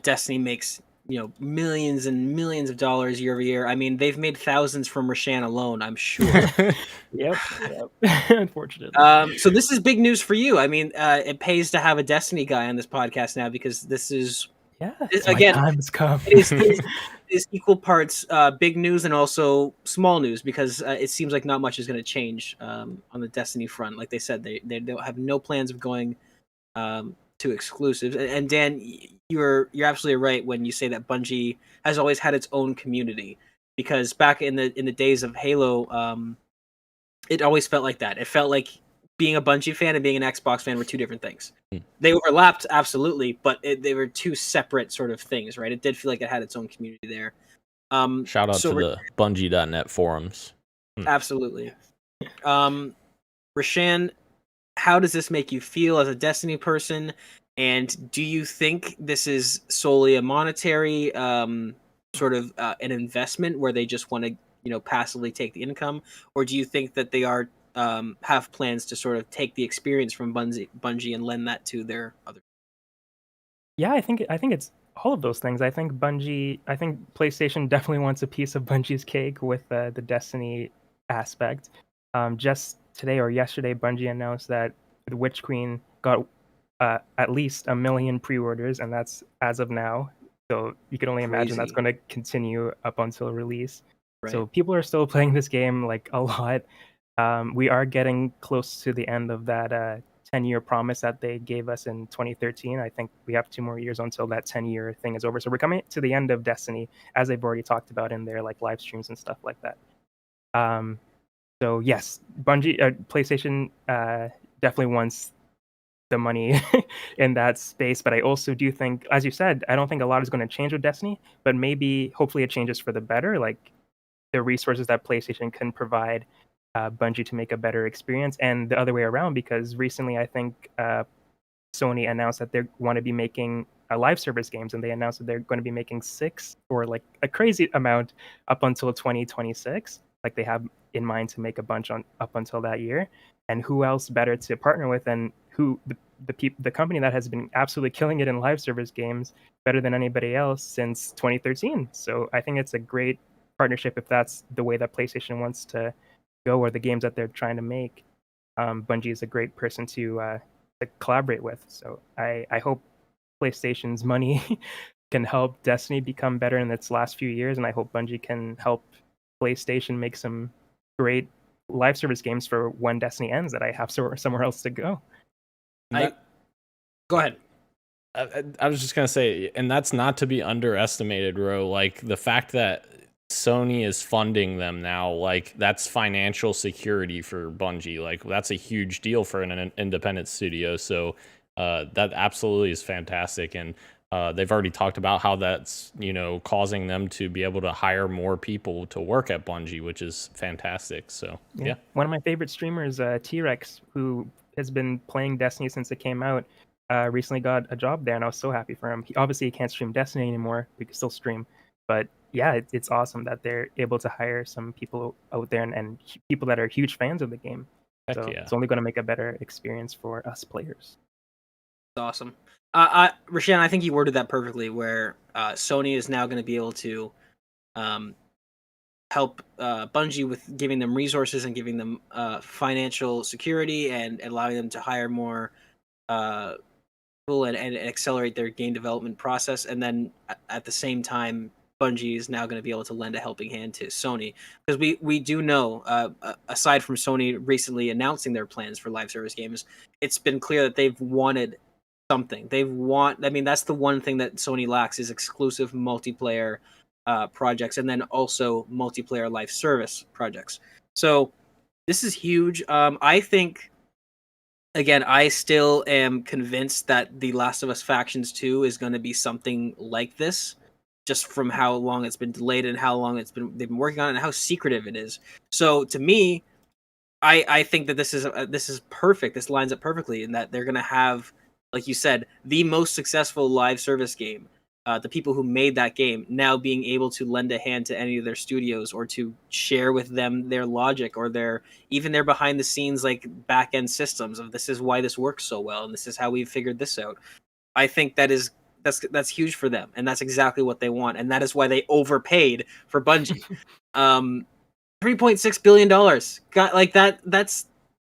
Destiny makes millions and millions of dollars year over year. I mean, they've made thousands from Roshan alone, I'm sure. Yep. Unfortunately. So this is big news for you. I mean, it pays to have a Destiny guy on this podcast now, because this is again, my time has come. it is equal parts big news and also small news, because it seems like not much is going to change on the Destiny front. Like they said, they don't have no plans of going to exclusives. And Dan, you're absolutely right when you say that Bungie has always had its own community, because back in the days of Halo, it always felt like that. It felt like being a Bungie fan and being an Xbox fan were two different things. They overlapped, absolutely, but they were two separate sort of things, right? It did feel like it had its own community there. Shout out to the Bungie.net forums. Absolutely. Rashan, how does this make you feel as a Destiny person? And do you think this is solely a monetary sort of an investment where they just want to passively take the income, or do you think that they are have plans to sort of take the experience from Bungie and lend that to their other? Yeah, I think it's all of those things. I think PlayStation definitely wants a piece of Bungie's cake with the Destiny aspect. Just today or yesterday, Bungie announced that the Witch Queen got at least 1 million pre-orders, and that's as of now. So you can only imagine that's going to continue up until release. Right. So people are still playing this game like a lot. We are getting close to the end of that 10-year promise that they gave us in 2013. I think we have 2 more years until that 10-year thing is over. So we're coming to the end of Destiny, as they've already talked about in their like live streams and stuff like that. So yes, PlayStation definitely wants the money in that space. But I also do think, as you said, I don't think a lot is going to change with Destiny, but maybe hopefully it changes for the better. Like the resources that PlayStation can provide Bungie to make a better experience, and the other way around, because recently I think Sony announced that they want to be making live service games, and they announced that they're going to be making 6, or like a crazy amount, up until 2026. Like they have in mind to make a bunch up until that year. And who else better to partner with than the company that has been absolutely killing it in live service games better than anybody else since 2013. So I think it's a great partnership if that's the way that PlayStation wants to go, or the games that they're trying to make. Bungie is a great person to collaborate with. So I hope PlayStation's money can help Destiny become better in its last few years, and I hope Bungie can help PlayStation make some great live service games for when Destiny ends that I have somewhere else to go. Go ahead. I was just gonna say, and that's not to be underestimated, Ro. Like the fact that Sony is funding them now, like that's financial security for Bungie. Like that's a huge deal for an independent studio. So that absolutely is fantastic. And they've already talked about how that's causing them to be able to hire more people to work at Bungie, which is fantastic. So yeah. One of my favorite streamers, T-Rex, who has been playing Destiny since it came out, recently got a job there, and I was so happy for him. Obviously, he can't stream Destiny anymore. We can still stream, but yeah, it's awesome that they're able to hire some people out there and people that are huge fans of the game. Heck So yeah. it's only going to make a better experience for us players. Awesome. Rashan, I think you worded that perfectly. Where Sony is now going to be able to help Bungie with giving them resources and giving them financial security and allowing them to hire more people and accelerate their game development process. And then at the same time, Bungie is now going to be able to lend a helping hand to Sony, because we do know, aside from Sony recently announcing their plans for live service games, it's been clear that they've wanted something. I mean, that's the one thing that Sony lacks, is exclusive multiplayer projects, and then also multiplayer live service projects. So this is huge. I think, again, I still am convinced that The Last of Us Factions 2 is going to be something like this, just from how long it's been delayed and how long they've been working on it and how secretive it is. So to me, I think that this is perfect. This lines up perfectly in that they're going to have, like you said, the most successful live service game. The people who made that game now being able to lend a hand to any of their studios, or to share with them their logic, or their behind the scenes, like back end systems of, this is why this works so well and this is how we figured this out. I think that's huge for them, and that's exactly what they want, and that is why they overpaid for Bungie. $3.6 billion. Got like that. That's.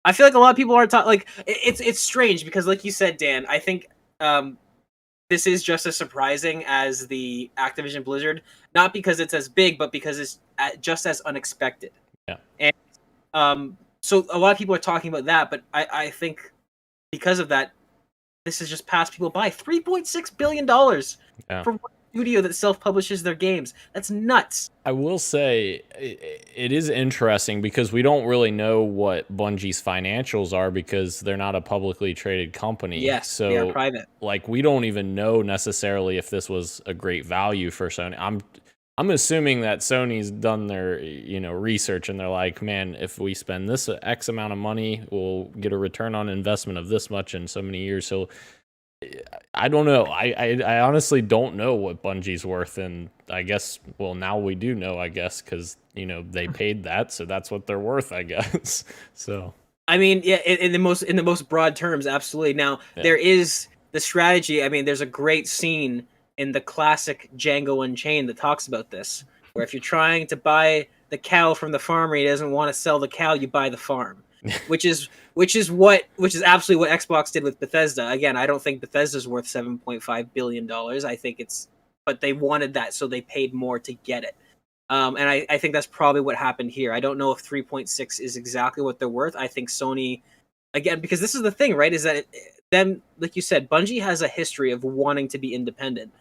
I feel like a lot of people are talking. Like, it's strange because, like you said, Dan, I think this is just as surprising as the Activision Blizzard, not because it's as big, but because it's just as unexpected. Yeah. And so a lot of people are talking about that, but I think because of that, this has just passed people by. $3.6 billion for one studio that self-publishes their games. That's nuts. I will say it is interesting because we don't really know what Bungie's financials are, because they're not a publicly traded company. Yes, so they are private. Like, we don't even know necessarily if this was a great value for Sony. I'm assuming that Sony's done their research, and they're like, man, if we spend this X amount of money, we'll get a return on investment of this much in so many years. So I don't know. I honestly don't know what Bungie's worth, and I guess, well, now we do know, I guess, because they paid that, so that's what they're worth, I guess. So I mean, yeah, in the most broad terms, absolutely. Now there is the strategy. I mean, there's a great scene in the classic Django Unchained that talks about this, where if you're trying to buy the cow from the farmer, he doesn't want to sell the cow, you buy the farm. which is absolutely what Xbox did with Bethesda. Again, I don't think Bethesda's worth $7.5 billion. I think but they wanted that, so they paid more to get it. And I think that's probably what happened here. I don't know if 3.6 is exactly what they're worth. I think Sony, again, because this is the thing, right, is that then, like you said, Bungie has a history of wanting to be independent.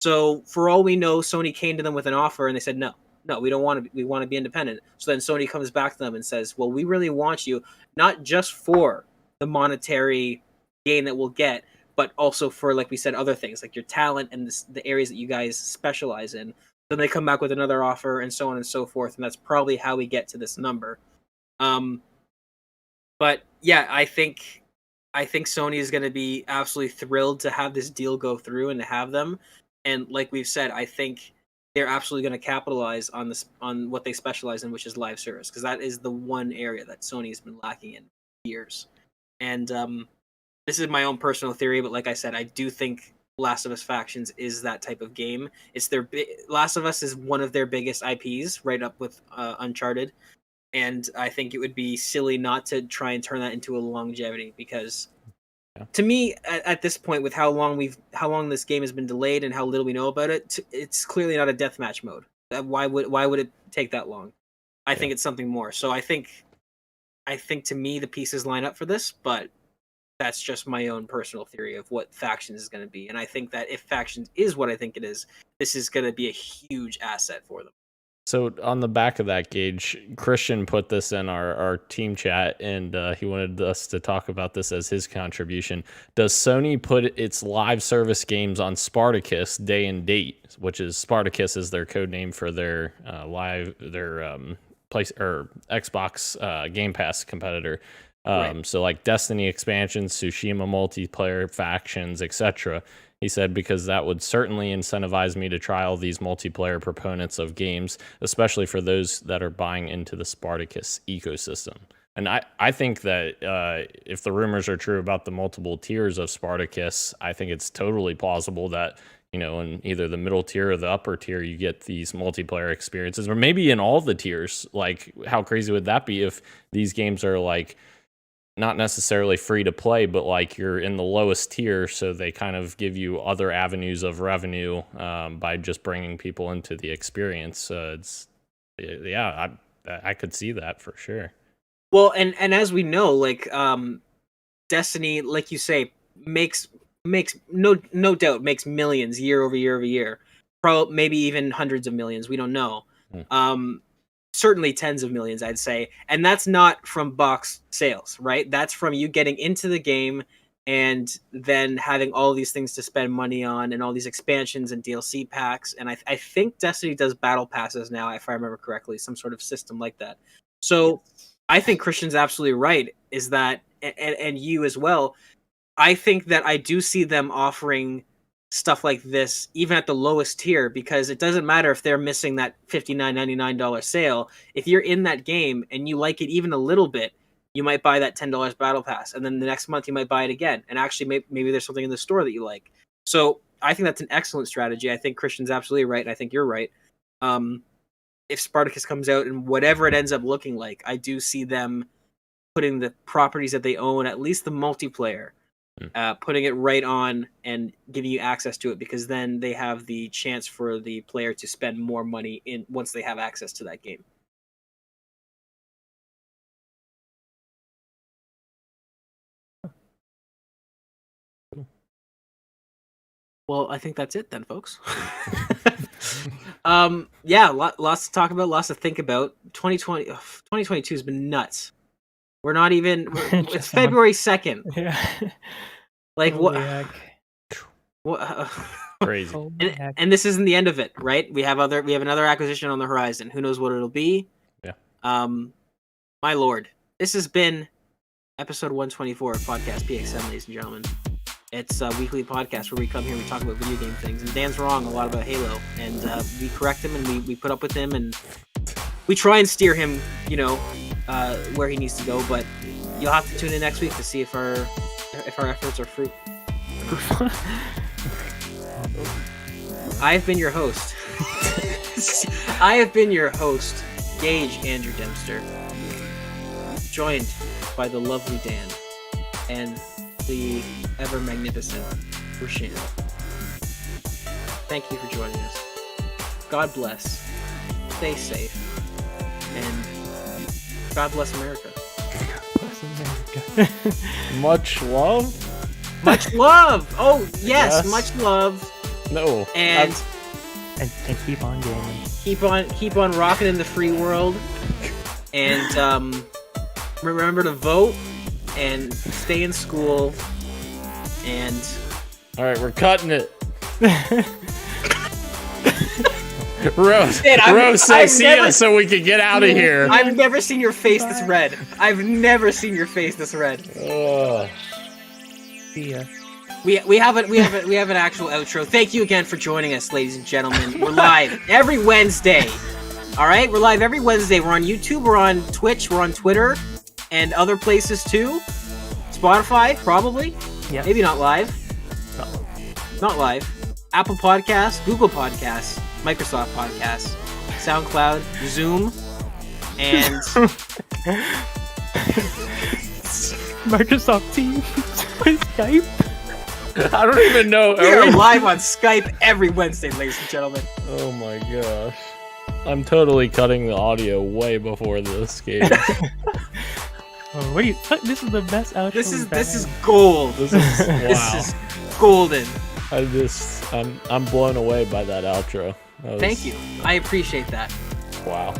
So for all we know, Sony came to them with an offer and they said, no, we don't want to. We want to be independent. So then Sony comes back to them and says, well, we really want you, not just for the monetary gain that we'll get, but also for, like we said, other things like your talent and the areas that you guys specialize in. Then they come back with another offer, and so on and so forth, and that's probably how we get to this number. But yeah, I think Sony is going to be absolutely thrilled to have this deal go through and to have them. And like we've said, I think they're absolutely going to capitalize on what they specialize in, which is live service, because that is the one area that Sony's been lacking in years. And this is my own personal theory, but like I said, I do think Last of Us Factions is that type of game. It's Last of Us is one of their biggest IPs, right up with Uncharted, and I think it would be silly not to try and turn that into a longevity, because to me, at this point, with how long this game has been delayed and how little we know about it, it's clearly not a deathmatch mode. Why would it take that long? I think it's something more. So I think to me the pieces line up for this, but that's just my own personal theory of what Factions is going to be. And I think that if Factions is what I think it is, this is going to be a huge asset for them. So on the back of that, Gage, Christian put this in our team chat, and he wanted us to talk about this as his contribution. Does Sony put its live service games on Spartacus day and date, which is Spartacus is their code name for their place or Xbox Game Pass competitor? Right. So like Destiny expansions, Tsushima multiplayer, factions, etc. He said, because that would certainly incentivize me to try all these multiplayer proponents of games, especially for those that are buying into the Spartacus ecosystem. And I think that if the rumors are true about the multiple tiers of Spartacus, I think it's totally plausible that, you know, in either the middle tier or the upper tier, you get these multiplayer experiences, or maybe in all the tiers. Like, how crazy would that be if these games are like not necessarily free to play, but like you're in the lowest tier, so they kind of give you other avenues of revenue by just bringing people into the experience. I could see that for sure. Well, and as we know, like Destiny, like you say, makes no doubt makes millions year over year over year. Maybe even hundreds of millions. We don't know. Certainly tens of millions, I'd say. And that's not from box sales, right? That's from you getting into the game and then having all these things to spend money on and all these expansions and DLC packs. And I think Destiny does battle passes now, if I remember correctly, some sort of system like that. So I think Christian's absolutely right, is that, and you as well, I think that I do see them offering stuff like this even at the lowest tier, because it doesn't matter if they're missing that $59.99 sale. If you're in that game and you like it even a little bit, you might buy that $10 battle pass, and then the next month you might buy it again, and actually maybe there's something in the store that you like. So I think that's an excellent strategy. I think Christian's absolutely right, and I think you're right. If Spartacus comes out and whatever it ends up looking like, I do see them putting the properties that they own, at least the multiplayer, putting it right on and giving you access to it, because then they have the chance for the player to spend more money in once they have access to that game. Well, I think that's it then, folks. Yeah, lots to talk about, lots to think about. 2022 has been nuts. We're not even. It's February 2nd. Yeah. Like Holy what? heck. What? Crazy. Holy heck. And this isn't the end of it, right? We have another acquisition on the horizon. Who knows what it'll be? Yeah. My lord, this has been episode 124 of Podcast PXM, ladies and gentlemen. It's a weekly podcast where we come here and we talk about video game things. And Dan's wrong a lot about Halo, and we correct him and we put up with him, and we try and steer him, where he needs to go. But you'll have to tune in next week to see if our efforts are fruit. I've been your host. I have been your host, Gage Andrew Dempster, joined by the lovely Dan and the ever magnificent Rashan. Thank you for joining us. God bless. Stay safe. And God bless America. Much love? Much love! Oh, yes, Yes. much love. No. And and keep on gaming. keep on rocking in the free world. And remember to vote and stay in school. And All right, we're cutting it. Rose, say I've see never- ya so we can get out of here. I've never seen your face this red. I've never seen your face this red. Ugh. See ya. We have an actual outro. Thank you again for joining us, ladies and gentlemen. We're live every Wednesday. All right, we're live every Wednesday. We're on YouTube, we're on Twitch, we're on Twitter, and other places too. Spotify, probably. Yeah. Maybe not live. No. Not live. Apple Podcasts, Google Podcasts, Microsoft Podcasts, SoundCloud, Zoom, and Microsoft Teams. Skype. I don't even know. we are live on Skype every Wednesday, ladies and gentlemen. Oh my gosh. I'm totally cutting the audio way before this game. Oh, this is the best outro. This is we've had. gold. This is wow. This is golden. I'm blown away by that outro. Thank you. I appreciate that. Wow.